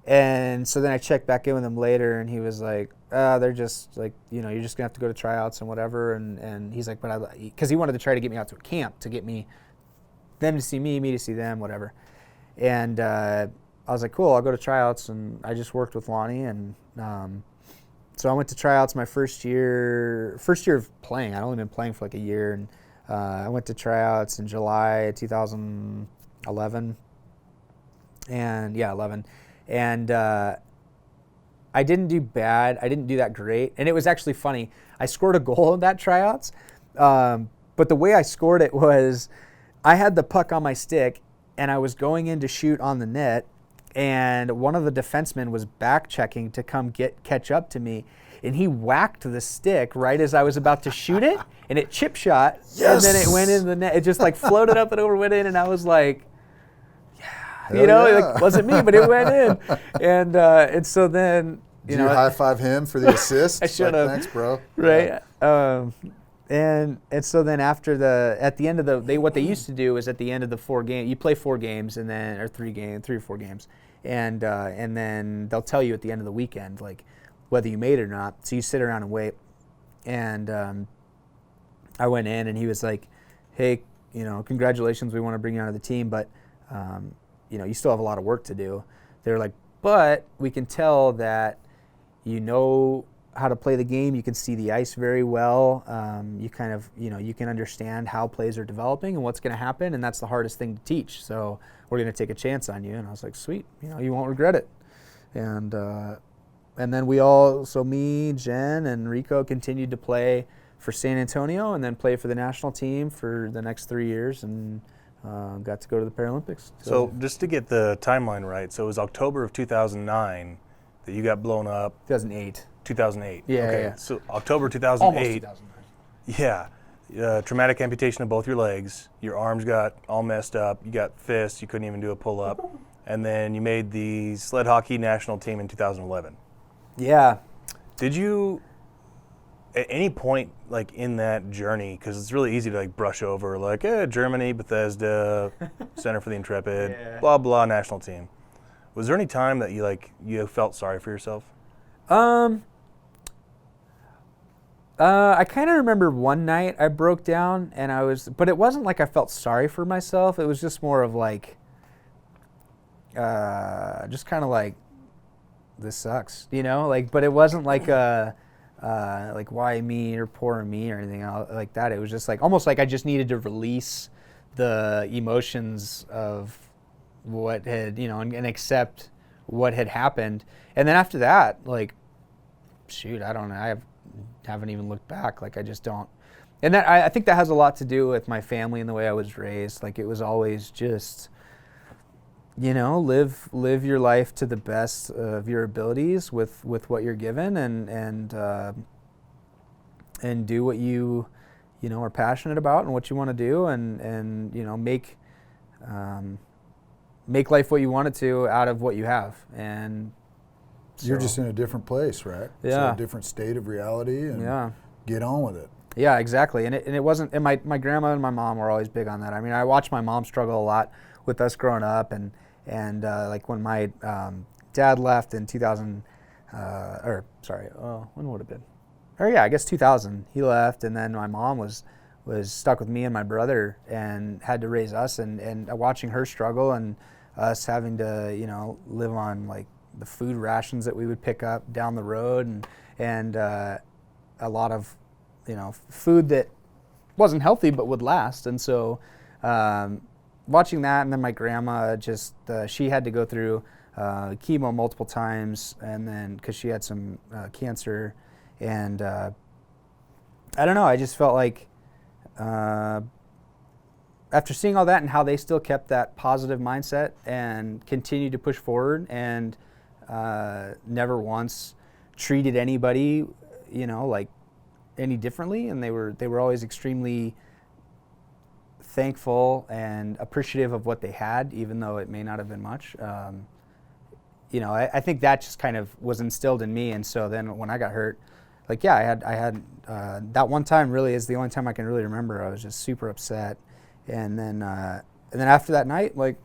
And so then I checked back in with him later, and he was like, they're just like, you know, you're just going to have to go to tryouts and whatever. And he's like, but because he wanted to try to get me out to a camp to get them to see me to see them, whatever. And I was like, cool, I'll go to tryouts. And I just worked with Lonnie. And so I went to tryouts my first year of playing. I'd only been playing for like a year. And I went to tryouts in July 2011. And yeah, 11. And I didn't do bad. I didn't do that great. And it was actually funny. I scored a goal in that tryouts. But the way I scored it was I had the puck on my stick and I was going in to shoot on the net. And one of the defensemen was back checking to come catch up to me. And he whacked the stick right as I was about to shoot it. And it chip shot. Yes! And then it went in the net. It just like floated up and over, went in. And I was like, Hell you know, yeah. like, wasn't me, but it went in. And so then, Did you high five him for the assist? I should have. Thanks, bro. Right. Yeah. And so then after at the end of what they used to do is at the end of the 4 games, you play 4 games and then, or 3 or 4 games. And then they'll tell you at the end of the weekend, like, whether you made it or not. So you sit around and wait. And I went in and he was like, hey, you know, congratulations, we want to bring you onto the team, but, you know, you still have a lot of work to do. They're like, but we can tell that you know how to play the game. You can see the ice very well. You kind of, you know, you can understand how plays are developing and what's going to happen, and that's the hardest thing to teach. So we're going to take a chance on you. And I was like, sweet, you know, you won't regret it. And then me, Jen, and Rico continued to play for San Antonio and then play for the national team for the next 3 years and got to go to the Paralympics. So just to get the timeline right, so it was October of 2009 that you got blown up. 2008. 2008. Yeah, okay. yeah. So October 2008. Almost 2009. Yeah. Traumatic amputation of both your legs. Your arms got all messed up. You got fists. You couldn't even do a pull-up. And then you made the sled hockey national team in 2011. Yeah. Did you, at any point, like in that journey, because it's really easy to like brush over, like Germany, Bethesda, Center for the Intrepid, Yeah. blah blah, national team. Was there any time that you felt sorry for yourself? I kind of remember one night I broke down and but it wasn't like I felt sorry for myself. It was just more of like, just kind of like, this sucks, you know? Like, but it wasn't like like why me or poor me or anything like that. It was just like, almost like I just needed to release the emotions of what had, you know, and accept what had happened. And then after that, like, shoot, I don't know. I haven't even looked back. Like, I just don't. And that I think that has a lot to do with my family and the way I was raised. Like, it was always just, you know, live your life to the best of your abilities with what you're given, and do what you know, are passionate about and what you want to do, and you know, make life what you want it to out of what you have. And You're just in a different place, right? Yeah. So a different state of reality, and Yeah. get on with it. Yeah, exactly. And it wasn't, and my grandma and my mom were always big on that. I mean, I watched my mom struggle a lot with us growing up, and like when my dad left in 2000, when would it have been? Or yeah, I guess 2000. He left, and then my mom was stuck with me and my brother and had to raise us, and watching her struggle and us having to, you know, live on like the food rations that we would pick up down the road, and a lot of, you know, food that wasn't healthy but would last. And so watching that, and then my grandma just, she had to go through chemo multiple times, and then because she had some cancer, and I don't know, I just felt like after seeing all that and how they still kept that positive mindset and continued to push forward, and never once treated anybody, you know, like any differently, and they were always extremely thankful and appreciative of what they had, even though it may not have been much. I think that just kind of was instilled in me. And so then when I got hurt, like, yeah, I had that one time really is the only time I can really remember. I was just super upset. And then after that night, like,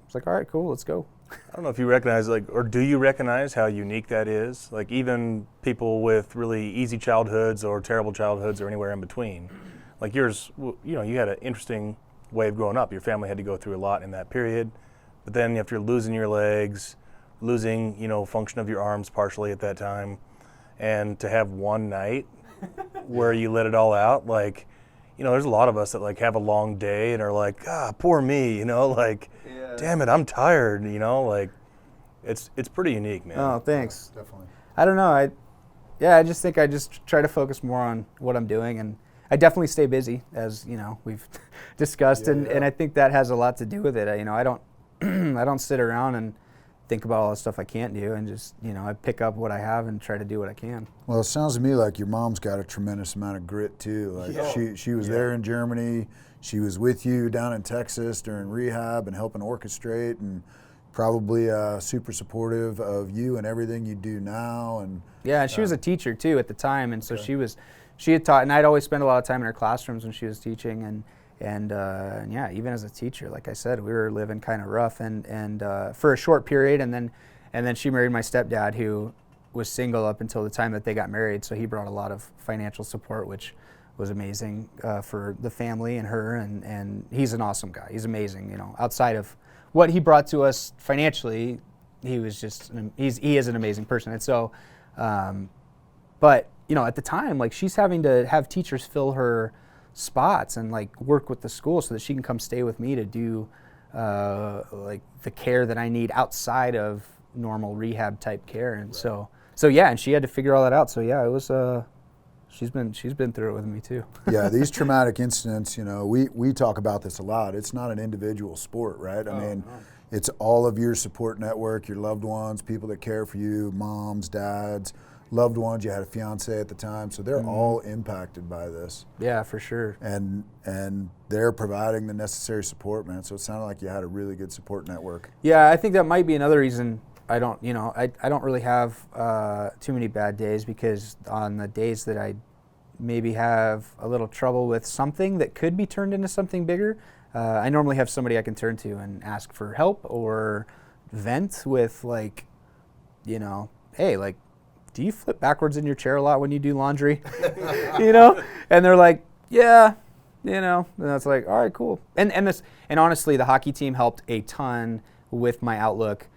it's like, all right, cool, let's go. I don't know if you recognize, or do you recognize how unique that is? Like, even people with really easy childhoods or terrible childhoods or anywhere in between, like yours, you had an interesting way of growing up. Your family had to go through a lot in that period, but then after losing your legs, losing, function of your arms partially at that time, and to have one night where you let it all out, like, there's a lot of us that like have a long day and are like, poor me, like, damn it, I'm tired, like, it's pretty unique, man. Oh, thanks. Definitely. I don't know. I just think I just try to focus more on what I'm doing, and I definitely stay busy, as we've discussed, and I think that has a lot to do with it. I don't I don't sit around and think about all the stuff I can't do, and just I pick up what I have and try to do what I can. Well, it sounds to me like your mom's got a tremendous amount of grit too. Like she was there in Germany. She was with you down in Texas during rehab and helping orchestrate, and probably super supportive of you and everything you do now. And yeah, and she was a teacher too at the time, and so she had taught, and I'd always spend a lot of time in her classrooms when she was teaching, and yeah, even as a teacher, like I said, we were living kind of rough, and for a short period, and then she married my stepdad, who was single up until the time that they got married, so he brought a lot of financial support, which was amazing for the family and her, and he's an awesome guy. He's amazing, outside of what he brought to us financially, he was just, he is an amazing person. And so, but at the time, like, she's having to have teachers fill her spots and like work with the school so that she can come stay with me to do like the care that I need outside of normal rehab type care. And so yeah, and she had to figure all that out. So yeah, it was she's been through it with me too. Yeah, these traumatic incidents, we talk about this a lot. It's not an individual sport, right? I mean, it's all of your support network, your loved ones, people that care for you, moms, dads, loved ones. You had a fiance at the time, so they're all impacted by this. Yeah, for sure. And they're providing the necessary support, man. So it sounded like you had a really good support network. Yeah, I think that might be another reason I don't really have too many bad days, because on the days that I maybe have a little trouble with something that could be turned into something bigger, I normally have somebody I can turn to and ask for help or vent with, like, hey, like, do you flip backwards in your chair a lot when you do laundry? And they're like, yeah, and that's like, all right, cool. And honestly, the hockey team helped a ton with my outlook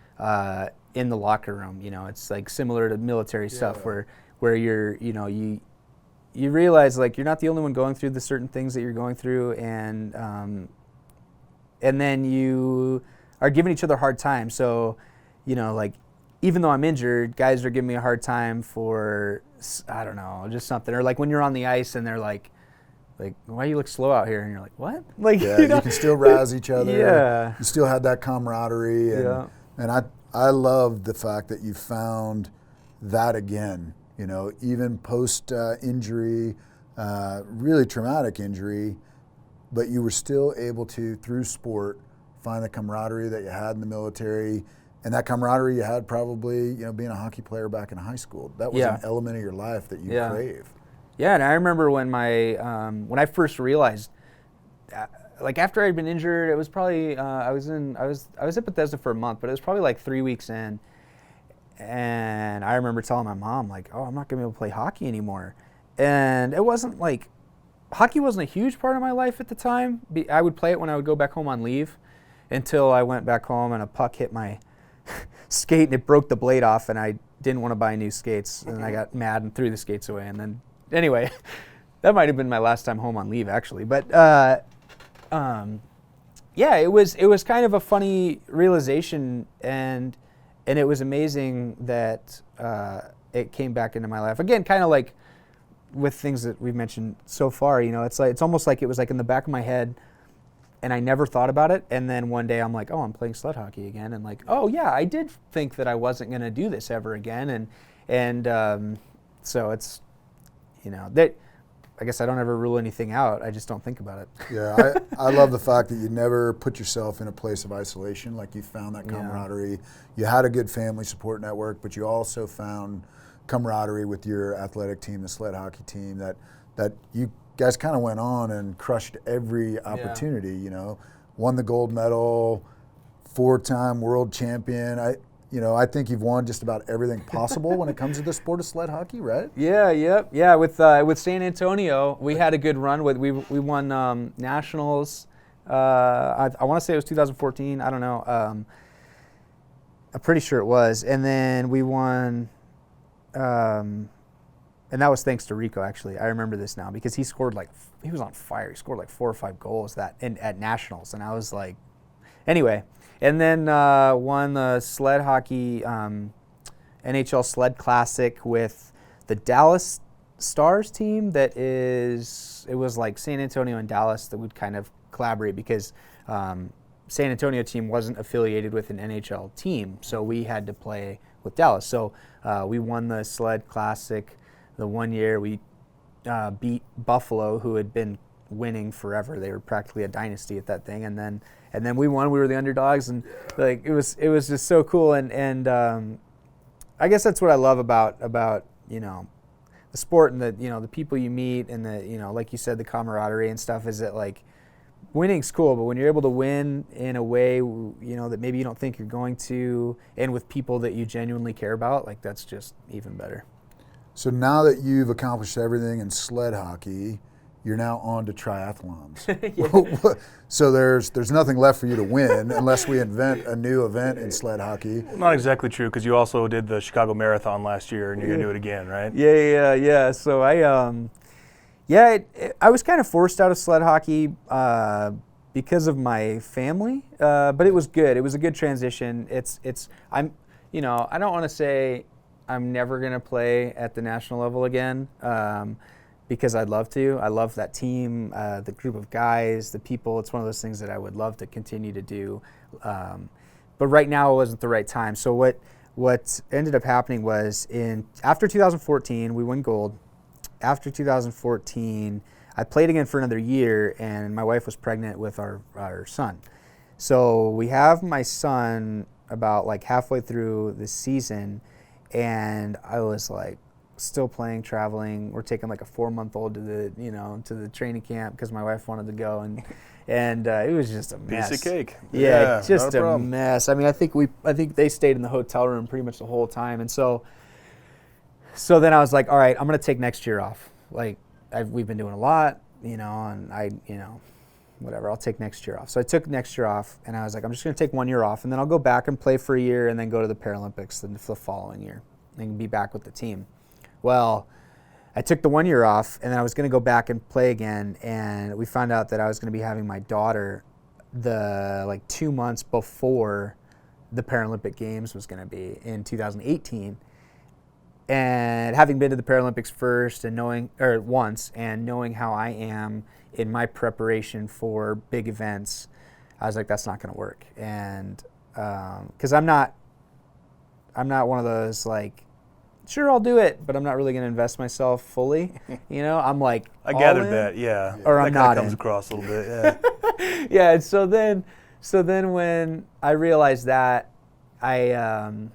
in the locker room. It's like similar to military stuff where you're, you realize, like, you're not the only one going through the certain things that you're going through, and then you are giving each other a hard time. So, like, even though I'm injured, guys are giving me a hard time for, I don't know, just something. Or like when you're on the ice and they're like, why you look slow out here? And you're like, what? Like, yeah, you can still razz each other. Yeah. You still had that camaraderie. And I love the fact that you found that again, even post injury, really traumatic injury, but you were still able to, through sport, find the camaraderie that you had in the military. And that camaraderie you had probably, being a hockey player back in high school. That was an element of your life that you crave. Yeah, and I remember when when I first realized, like, after I'd been injured, it was probably I was at Bethesda for a month, but it was probably like 3 weeks in, and I remember telling my mom, like, oh, I'm not gonna be able to play hockey anymore. And it wasn't like, hockey wasn't a huge part of my life at the time. I would play it when I would go back home on leave, until I went back home and a puck hit my skate and it broke the blade off, and I didn't want to buy new skates, and I got mad and threw the skates away. And then, anyway, that might have been my last time home on leave, actually. But yeah, it was kind of a funny realization, and it was amazing that it came back into my life again. Kind of like with things that we've mentioned so far, it's almost like it was like in the back of my head, and I never thought about it. And then one day I'm like, oh, I'm playing sled hockey again. And like, oh yeah, I did think that I wasn't going to do this ever again. And so it's, that I guess I don't ever rule anything out. I just don't think about it. Yeah, I love the fact that you never put yourself in a place of isolation. Like, you found that camaraderie. Yeah. You had a good family support network, but you also found camaraderie with your athletic team, the sled hockey team, that you guys kind of went on and crushed every opportunity, you know, won the gold medal, 4-time world champion. I think you've won just about everything possible when it comes to the sport of sled hockey, right? Yeah. With San Antonio, we had a good run. We won nationals. I want to say it was 2014. I don't know. I'm pretty sure it was. And then we won, and that was thanks to Rico. Actually, I remember this now because he was on fire. He scored like 4 or 5 goals at nationals, and I was like, anyway. And then won the sled hockey NHL Sled Classic with the Dallas Stars team. It was like San Antonio and Dallas that would kind of collaborate because San Antonio team wasn't affiliated with an NHL team, so we had to play with Dallas. So we won the Sled Classic the one year. We beat Buffalo, who had been winning forever. They were practically a dynasty at that thing, and then we won. We were the underdogs, and like it was just so cool. And I guess that's what I love about the sport and the people you meet and like you said, the camaraderie and stuff, is that like winning's cool, but when you're able to win in a way that maybe you don't think you're going to, and with people that you genuinely care about, like that's just even better. So now that you've accomplished everything in sled hockey, you're now on to triathlons. So there's nothing left for you to win unless we invent a new event in sled hockey. Well, not exactly true, because you also did the Chicago Marathon last year, and you're going to do it again, right? Yeah. So I was kind of forced out of sled hockey because of my family, but it was good. It was a good transition. I don't want to say I'm never going to play at the national level again. Because I'd love to. I love that team, the group of guys, the people. It's one of those things that I would love to continue to do. But right now it wasn't the right time. So what ended up happening was after 2014, we won gold. After 2014, I played again for another year, and my wife was pregnant with our son. So we have my son about like halfway through the season, and I was like, still playing, traveling. We're taking like a 4-month-old to the training camp because my wife wanted to go, and it was just a mess. Piece of cake. Yeah, just a mess. I mean, I think they stayed in the hotel room pretty much the whole time, and so then I was like, all right, I'm gonna take next year off. Like we've been doing a lot, and whatever. I'll take next year off. So I took next year off, and I was like, I'm just gonna take 1 year off, and then I'll go back and play for a year, and then go to the Paralympics the following year, and be back with the team. Well, I took the 1 year off, and then I was going to go back and play again, and we found out that I was going to be having my daughter 2 months before the Paralympic Games was going to be in 2018. And having been to the Paralympics once and knowing how I am in my preparation for big events, I was like, that's not going to work. And because I'm not one of those like, sure, I'll do it, but I'm not really going to invest myself fully. I'm like, I gathered that, yeah. Or I'm not. That comes across a little bit, yeah. Yeah. And so then when I realized that, I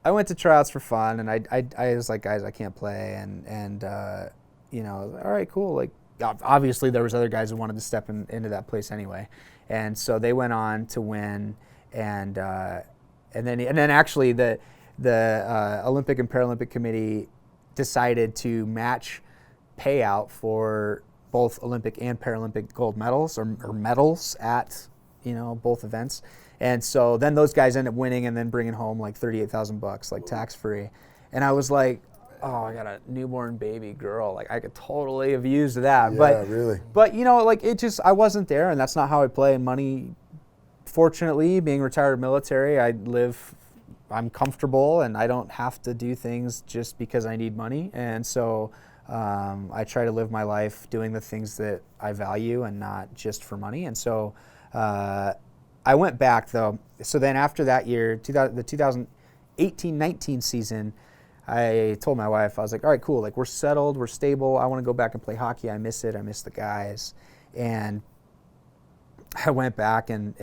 went to tryouts for fun, and I was like, guys, I can't play, and all right, cool. Like, obviously there was other guys who wanted to step into that place anyway, and so they went on to win, and then actually the Olympic and Paralympic Committee decided to match payout for both Olympic and Paralympic gold medals or medals at both events, and so then those guys end up winning and then bringing home like $38,000 like tax free, and I was like, oh, I got a newborn baby girl, like I could totally have used that, yeah, really. But I wasn't there, and that's not how I play. And money, fortunately, being retired military, I'm comfortable, and I don't have to do things just because I need money. And so I try to live my life doing the things that I value and not just for money. And so I went back, though. So then after that year, the 2018-19 season, I told my wife, I was like, all right, cool. Like, we're settled, we're stable. I want to go back and play hockey. I miss it. I miss the guys. And I went back and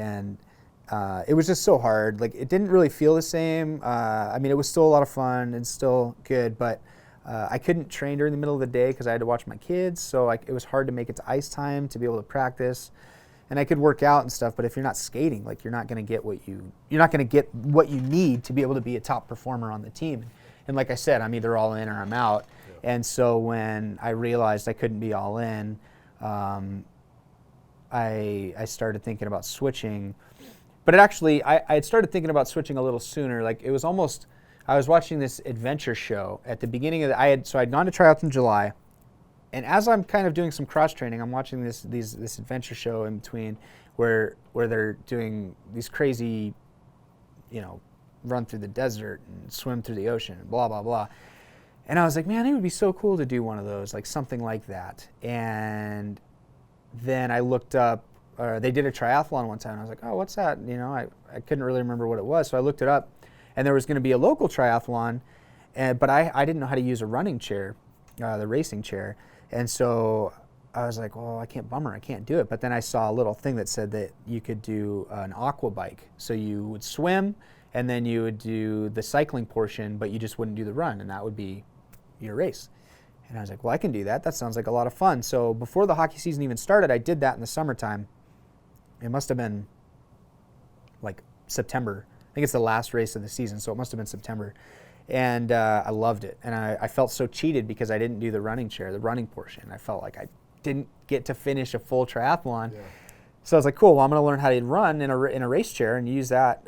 it was just so hard. Like, it didn't really feel the same. I mean, it was still a lot of fun and still good, but I couldn't train during the middle of the day because I had to watch my kids. So it was hard to make it to ice time to be able to practice. And I could work out and stuff, but if you're not skating, like, you're not going to get what you need to be able to be a top performer on the team. And like I said, I'm either all in or I'm out. Yeah. And so when I realized I couldn't be all in, I started thinking about switching. But it actually, I had started thinking about switching a little sooner. Like, it was almost, I was watching this adventure show at the beginning of I'd gone to tryouts in July. And as I'm kind of doing some cross training, I'm watching this adventure show in between where they're doing these crazy, run through the desert and swim through the ocean, blah, blah, blah. And I was like, man, it would be so cool to do one of those, like something like that. And then I looked up, they did a triathlon one time. And I was like, oh, what's that? I couldn't really remember what it was. So I looked it up, and there was going to be a local triathlon, but I didn't know how to use a running chair, the racing chair. And so I was like, well, I can't do it. But then I saw a little thing that said that you could do an aqua bike. So you would swim, and then you would do the cycling portion, but you just wouldn't do the run, and that would be your race. And I was like, well, I can do that. That sounds like a lot of fun. So before the hockey season even started, I did that in the summertime. It must have been like September. I think it's the last race of the season, so it must have been September. And I loved it. And I felt so cheated because I didn't do the running chair, the running portion. I felt like I didn't get to finish a full triathlon. Yeah. So I was like, cool, well, I'm going to learn how to run in a race chair and use that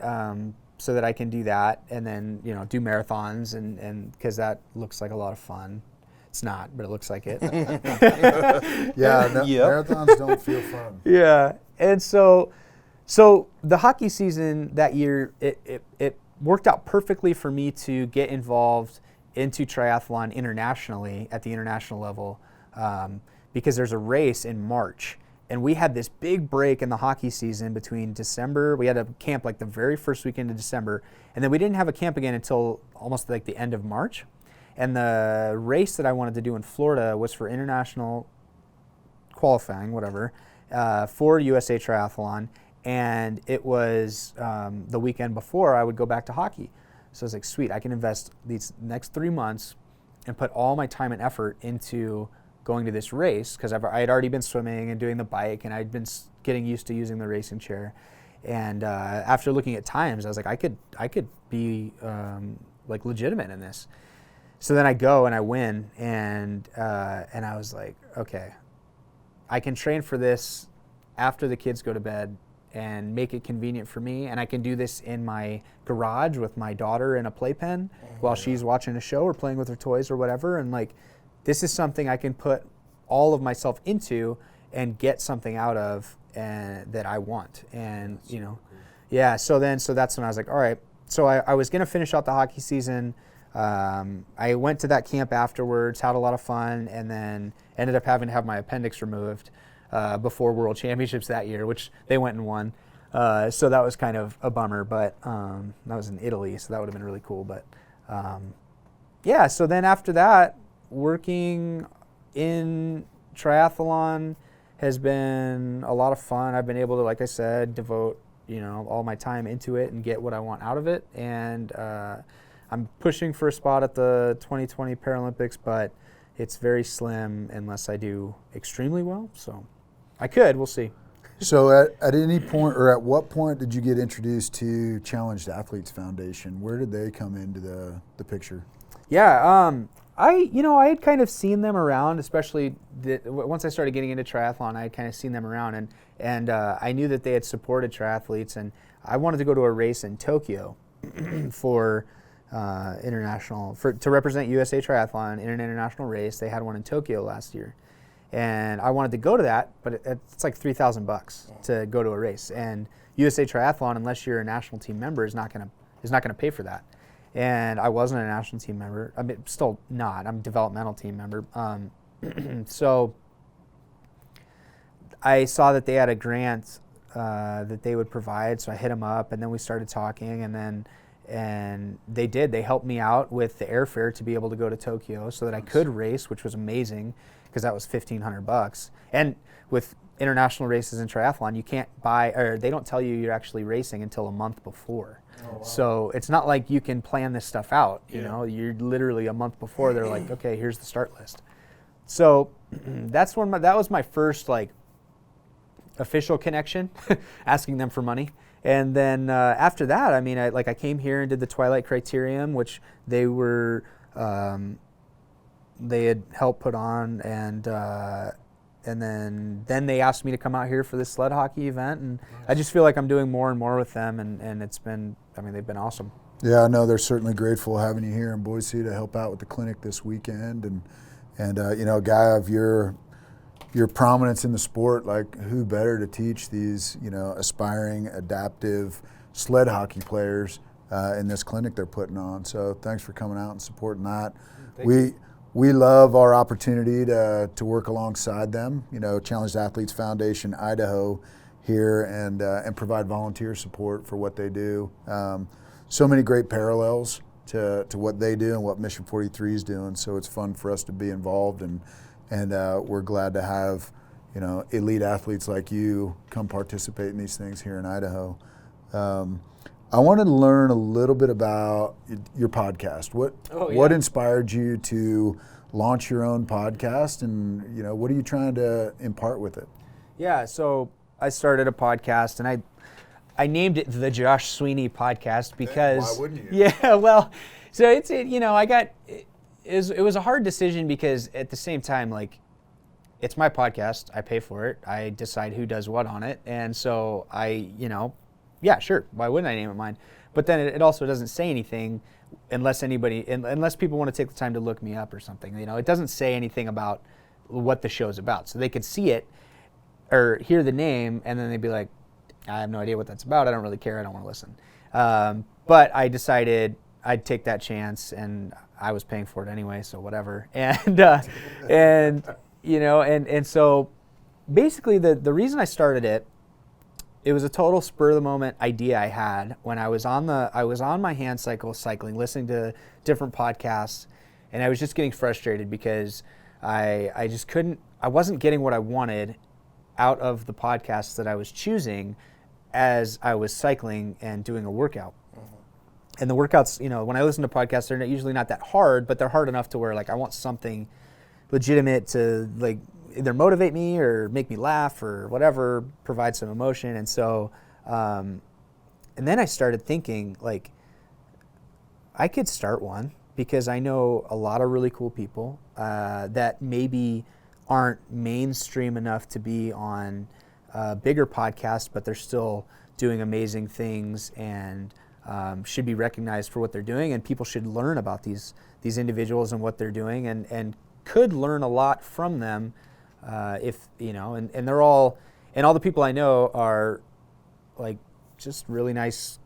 so that I can do that and then, do marathons and because that looks like a lot of fun. It's not, but it looks like it. Marathons don't feel fun. Yeah. And so the hockey season that year, it worked out perfectly for me to get involved into triathlon internationally at the international level because there's a race in March. And we had this big break in the hockey season between December. We had a camp like the very first weekend of December. And then we didn't have a camp again until almost like the end of March. And the race that I wanted to do in Florida was for international qualifying, whatever, for USA Triathlon. And it was the weekend before I would go back to hockey. So I was like, sweet, I can invest these next 3 months and put all my time and effort into going to this race because I had already been swimming and doing the bike and I'd been getting used to using the racing chair. And after looking at times, I was like, I could be like legitimate in this. So then I go and I win, and I was like, okay, I can train for this after the kids go to bed and make it convenient for me, and I can do this in my garage with my daughter in a playpen while she's watching a show or playing with her toys or whatever, and like, this is something I can put all of myself into and get something out of and that I want, and yeah. So that's when I was like, all right. So I was gonna finish out the hockey season. I went to that camp afterwards, had a lot of fun, and then ended up having to have my appendix removed before World Championships that year, which they went and won. So that was kind of a bummer, but that was in Italy, so that would have been really cool. But yeah, so then after that, working in triathlon has been a lot of fun. I've been able to, like I said, devote all my time into it and get what I want out of it. And I'm pushing for a spot at the 2020 Paralympics, but it's very slim unless I do extremely well. So I could, we'll see. So at any point, or at what point did you get introduced to Challenged Athletes Foundation? Where did they come into the picture? Yeah, I had kind of seen them around, especially once I started getting into triathlon. I had kind of seen them around, and I knew that they had supported triathletes, and I wanted to go to a race in Tokyo for international, to represent USA Triathlon in an international race. They had one in Tokyo last year, and I wanted to go to that, but it's like $3,000 to go to a race, and USA Triathlon, unless you're a national team member, is not gonna pay for that. And I wasn't a national team member. I mean, still not. I'm a developmental team member. So I saw that they had a grant that they would provide, so I hit them up, and then we started talking, and then And they did. They helped me out with the airfare to be able to go to Tokyo so that I could race, which was amazing because that was $1,500. And with international races in triathlon, you can't buy, or they don't tell you you're actually racing until a month before. Oh, wow. So it's not like you can plan this stuff out. You know, you're literally a month before. They're like, okay, here's the start list. So that was my first like official connection, asking them for money. And then after that, I mean, I came here and did the Twilight Criterium, which they had helped put on, and then they asked me to come out here for this sled hockey event, and nice. I just feel like I'm doing more and more with them, and it's been, I mean, they've been awesome. Yeah, I know they're certainly grateful having you here in Boise to help out with the clinic this weekend, and you know, a guy of your prominence in the sport, like who better to teach these, you know, aspiring, adaptive sled hockey players in this clinic they're putting on. So thanks for coming out and supporting that. We love our opportunity to work alongside them, you know, Challenged Athletes Foundation Idaho here, and provide volunteer support for what they do. So many great parallels to what they do and what Mission 43 is doing. So it's fun for us to be involved, and we're glad to have, you know, elite athletes like you come participate in these things here in Idaho. I wanted to learn a little bit about your podcast. What inspired you to launch your own podcast, and you know, what are you trying to impart with it? Yeah, so I started a podcast, and I named it the Josh Sweeney Podcast because why wouldn't you? Yeah, well, so you know, it was a hard decision because at the same time, like, it's my podcast, I pay for it, I decide who does what on it, and so yeah, sure, why wouldn't I name it mine? But then it also doesn't say anything unless people want to take the time to look me up or something. You know, it doesn't say anything about what the show's about. So they could see it or hear the name, and then they'd be like, I have no idea what that's about, I don't really care, I don't want to listen. But I decided I'd take that chance, and I was paying for it anyway, so whatever. And you know, and so basically the reason I started it was a total spur of the moment idea I had when I was on my hand cycle cycling, listening to different podcasts, and I was just getting frustrated because I wasn't getting what I wanted out of the podcasts that I was choosing as I was cycling and doing a workout. And the workouts, you know, when I listen to podcasts, they're usually not that hard, but they're hard enough to where, like, I want something legitimate to, like, either motivate me or make me laugh or whatever, provide some emotion. And so, and then I started thinking, like, I could start one because I know a lot of really cool people that maybe aren't mainstream enough to be on bigger podcasts, but they're still doing amazing things and should be recognized for what they're doing, and people should learn about these individuals and what they're doing, and could learn a lot from them if, you know, and they're all, and all the people I know are like just really nice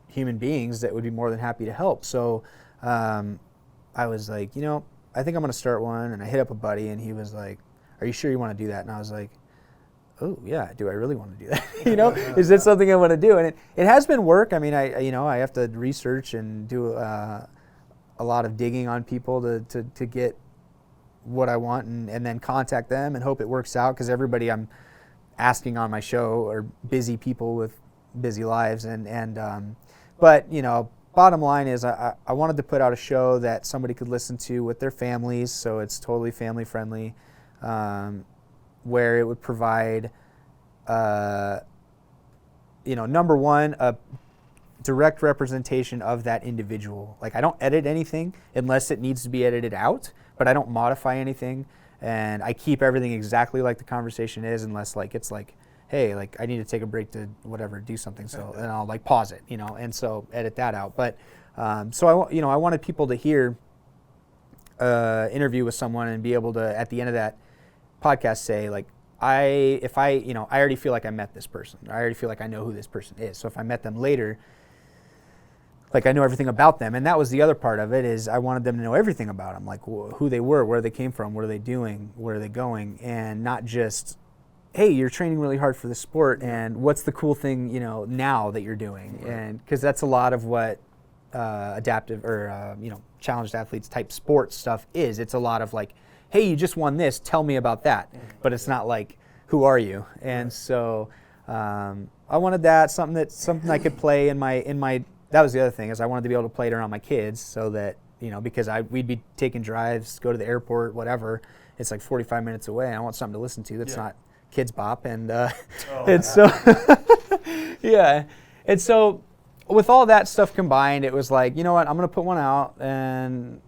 human beings that would be more than happy to help. So I was like, you know, I think I'm going to start one, and I hit up a buddy, and he was like, are you sure you want to do that? And I was like, oh yeah, do I really want to do that? You know, is that something I want to do? And it has been work. I mean, I have to research and do a lot of digging on people to get what I want, and then contact them and hope it works out, because everybody I'm asking on my show are busy people with busy lives, but you know, bottom line is I wanted to put out a show that somebody could listen to with their families, so it's totally family friendly, where it would provide you know, number one, a direct representation of that individual. Like, I don't edit anything unless it needs to be edited out, but I don't modify anything, and I keep everything exactly like the conversation is, unless, like, it's like, hey, like, I need to take a break to whatever, do something, so then I'll, like, pause it, you know, and so edit that out. But so I wanted people to hear interview with someone and be able to, at the end of that podcast, say, like, I already feel like I met this person. I already feel like I know who this person is. So if I met them later, like, I know everything about them. And that was the other part of it, is I wanted them to know everything about them, like who they were, where they came from, what are they doing, where are they going, and not just, hey, you're training really hard for the sport, and what's the cool thing, you know, now that you're doing. Right. And because that's a lot of what adaptive or challenged athletes type sports stuff is. It's a lot of like, hey, you just won this, tell me about that. But it's not like, who are you? And so I wanted that, something I could play in my. That was the other thing, is I wanted to be able to play it around my kids, so that, because we'd be taking drives, go to the airport, whatever. It's like 45 minutes away. I want something to listen to that's not Kids Bop, and so yeah. And so with all that stuff combined, it was like, you know what, I'm gonna put one out and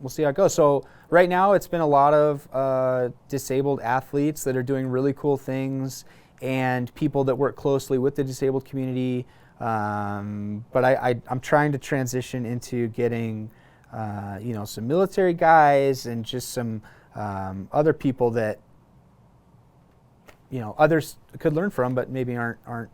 we'll see how it goes. So right now it's been a lot of disabled athletes that are doing really cool things, and people that work closely with the disabled community. But I'm trying to transition into getting some military guys and just some other people that others could learn from, but maybe aren't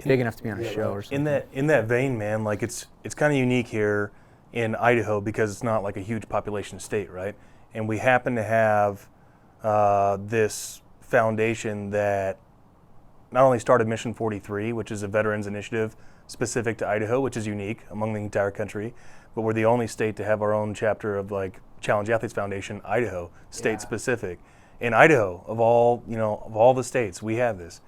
big enough to be on a show or something. In that vein, man, like it's kind of unique here in Idaho because it's not like a huge population state, right? And we happen to have this foundation that not only started Mission 43, which is a veterans initiative specific to Idaho, which is unique among the entire country, but we're the only state to have our own chapter of like Challenge Athletes Foundation, Idaho, state specific. In Idaho, of all the states, we have this.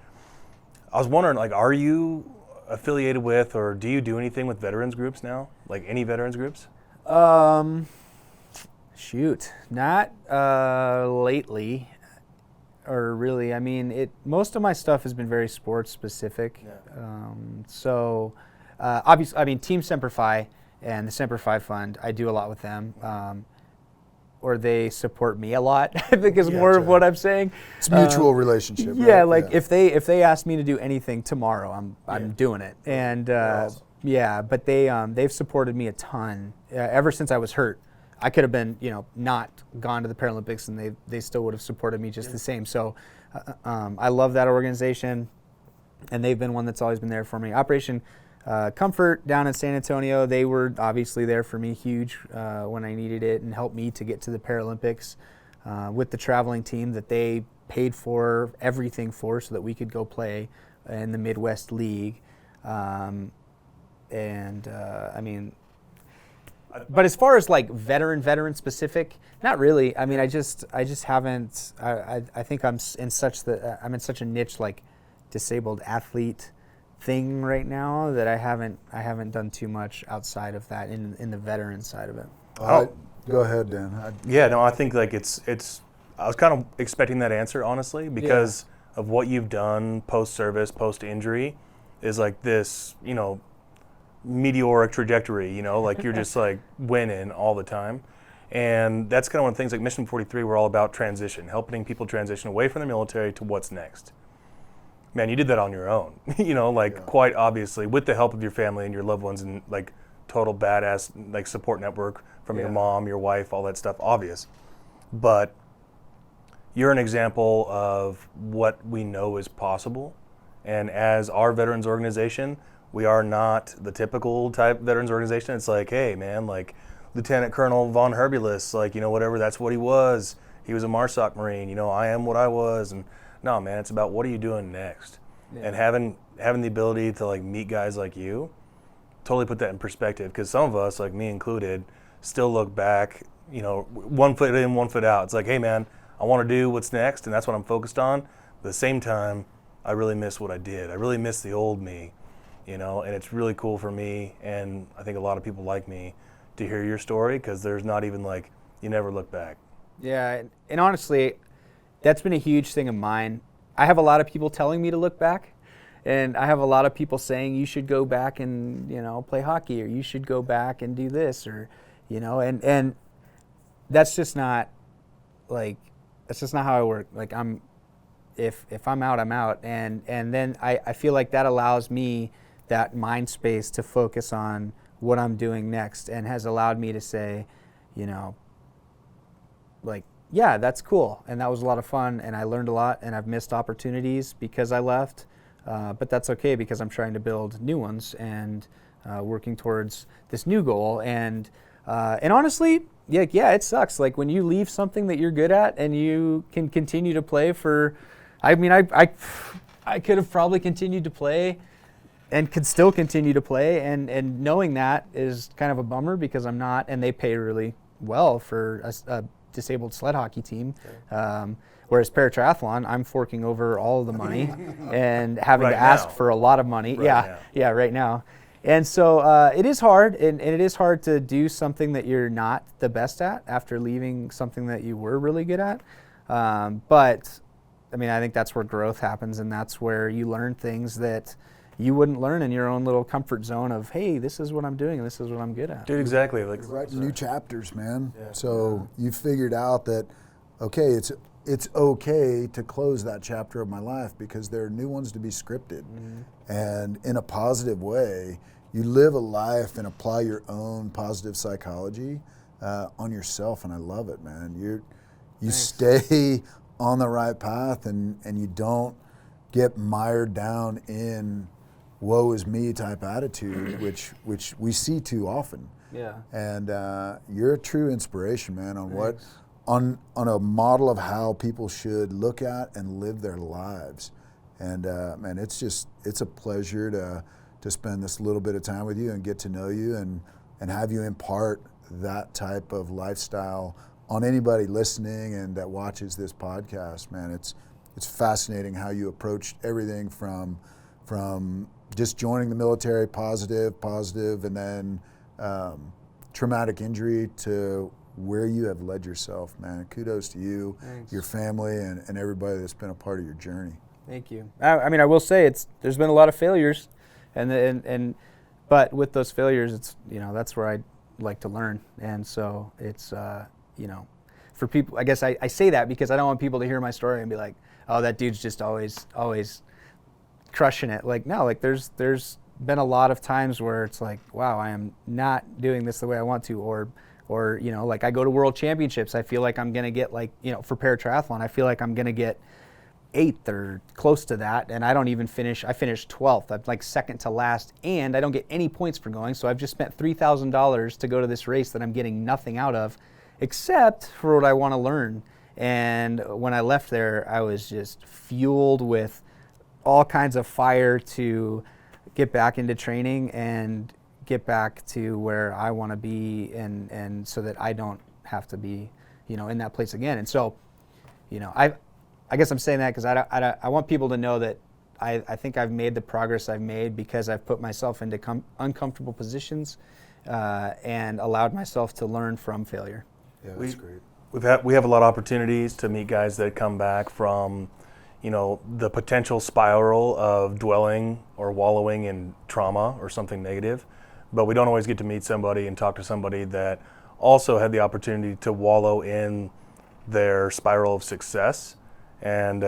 I was wondering, like, are you affiliated with, or do you do anything with veterans groups now? Like any veterans groups? Shoot, not lately, or really. I mean, most of my stuff has been very sports specific. Yeah. Obviously, I mean, Team Semper Fi and the Semper Fi Fund, I do a lot with them. Or they support me a lot, I think is more of what I'm saying. It's a mutual relationship. Yeah, right? like if they ask me to do anything tomorrow, I'm doing it. And awesome. yeah, but they've supported me a ton ever since I was hurt. I could have been not gone to the Paralympics, and they still would have supported me just the same. So I love that organization, and they've been one that's always been there for me. Operation Comfort down in San Antonio, they were obviously there for me, huge when I needed it, and helped me to get to the Paralympics with the traveling team that they paid for everything for, so that we could go play in the Midwest League. I mean, but as far as like veteran specific, not really. I mean, I just haven't. I think I'm in such a niche like disabled athlete thing right now that I haven't done too much outside of that in the veteran side of it. Go ahead, Dan. I think like it's. I was kind of expecting that answer, honestly, because of what you've done post-service, post-injury, is like this, meteoric trajectory. Like you're just like winning all the time, and that's kind of one of the things. Like Mission 43, we're all about transition, helping people transition away from the military to what's next. Man, you did that on your own, quite obviously, with the help of your family and your loved ones, and like total badass like support network from your mom, your wife, all that stuff, obvious. But you're an example of what we know is possible. And as our veterans organization, we are not the typical type veterans organization. It's like, hey man, like Lieutenant Colonel von Herbulis, like, whatever, that's what he was. He was a MARSOC Marine, I am what I was. And no, man, it's about what are you doing next? Yeah. And having the ability to like meet guys like you, totally put that in perspective. Because some of us, like me included, still look back, 1 foot in, 1 foot out. It's like, hey man, I want to do what's next, and that's what I'm focused on. But at the same time, I really miss what I did. I really miss the old me, and it's really cool for me, and I think a lot of people like me, to hear your story, because there's not even like, you never look back. Yeah, and honestly, that's been a huge thing of mine. I have a lot of people telling me to look back, and I have a lot of people saying you should go back and play hockey, or you should go back and do this, or and that's just not how I work. Like if I'm out, I'm out, and then I feel like that allows me that mind space to focus on what I'm doing next, and has allowed me to say, yeah, that's cool, and that was a lot of fun, and I learned a lot, and I've missed opportunities because I left, but that's okay, because I'm trying to build new ones, and working towards this new goal, and honestly, yeah, it sucks. Like when you leave something that you're good at, and you can continue to play for, I mean, I could have probably continued to play and could still continue to play, and knowing that is kind of a bummer because I'm not, and they pay really well for a disabled sled hockey team. Whereas triathlon, I'm forking over all of the money and having Right to ask now. for a lot of money. Right now. Right now. And so it is hard, and it is hard to do something that you're not the best at after leaving something that you were really good at. But I mean, I think that's where growth happens, and that's where you learn things that you wouldn't learn in your own little comfort zone of, hey, this is what I'm doing and this is what I'm good at. Dude, exactly. Like You're writing new chapters, man. Yeah. So you figured out that, okay, it's okay to close that chapter of my life because there are new ones to be scripted. And in a positive way, you live a life and apply your own positive psychology on yourself, and I love it, man. You stay on the right path, and you don't get mired down in woe is me type attitude, which we see too often. Yeah. And you're a true inspiration, man, on Thanks. on a model of how people should look at and live their lives. And man, it's a pleasure to spend this little bit of time with you and get to know you and have you impart that type of lifestyle on anybody listening and that watches this podcast. Man, it's fascinating how you approached everything from just joining the military, positive, and then traumatic injury to where you have led yourself, man. Kudos to you, Thanks. your family, and everybody that's been a part of your journey. Thank you. I mean, I will say there's been a lot of failures, but with those failures, it's that's where I like to learn, and so it's for people. I guess I say that because I don't want people to hear my story and be like, oh, that dude's just always crushing it. Like, no, like there's been a lot of times where it's like, wow, I am not doing this the way I want to, or like I go to world championships, I feel like I'm gonna get for paratriathlon, I feel like I'm gonna get 8th or close to that, and I don't even finish. I finished 12th. I'm like second to last, and I don't get any points for going. So I've just spent $3,000 to go to this race that I'm getting nothing out of, except for what I want to learn. And when I left there, I was just fueled with all kinds of fire to get back into training and get back to where I want to be, and so that I don't have to be, in that place again. And so, I guess I'm saying that because I want people to know that I think I've made the progress I've made because I've put myself into uncomfortable positions and allowed myself to learn from failure. Yeah, that's great. We have a lot of opportunities to meet guys that come back from, the potential spiral of dwelling or wallowing in trauma or something negative, but we don't always get to meet somebody and talk to somebody that also had the opportunity to wallow in their spiral of success. And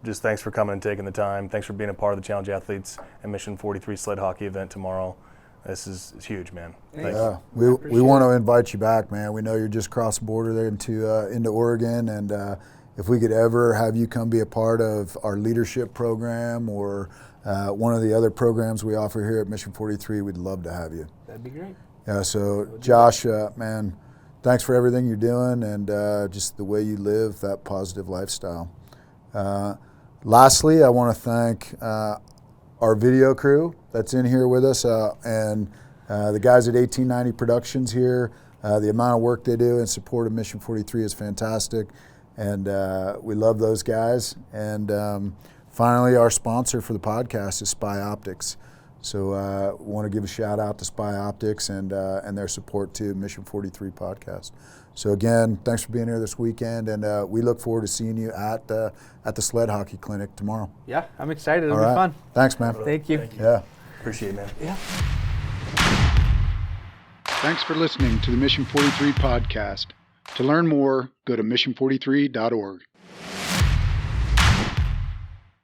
just thanks for coming and taking the time. Thanks for being a part of the Challenge Athletes and Mission 43 sled hockey event tomorrow. This is huge, man. Thanks. Yeah, we want to invite you back, man. We know you're just cross the border there into Oregon, and if we could ever have you come be a part of our leadership program or one of the other programs we offer here at Mission 43, we'd love to have you. That'd be great. Yeah, so Josh, man, thanks for everything you're doing and just the way you live that positive lifestyle. Lastly, I want to thank our video crew that's in here with us and the guys at 1890 Productions here. The amount of work they do in support of Mission 43 is fantastic, and we love those guys. And finally, our sponsor for the podcast is Spy Optics. So we want to give a shout out to Spy Optics and their support to Mission 43 podcast. So again, thanks for being here this weekend, and we look forward to seeing you at the Sled Hockey Clinic tomorrow. Yeah, I'm excited. It'll All right. be fun. Thanks, man. Thank you. Yeah. Appreciate it, man. Yeah. Thanks for listening to the Mission 43 podcast. To learn more, go to mission43.org.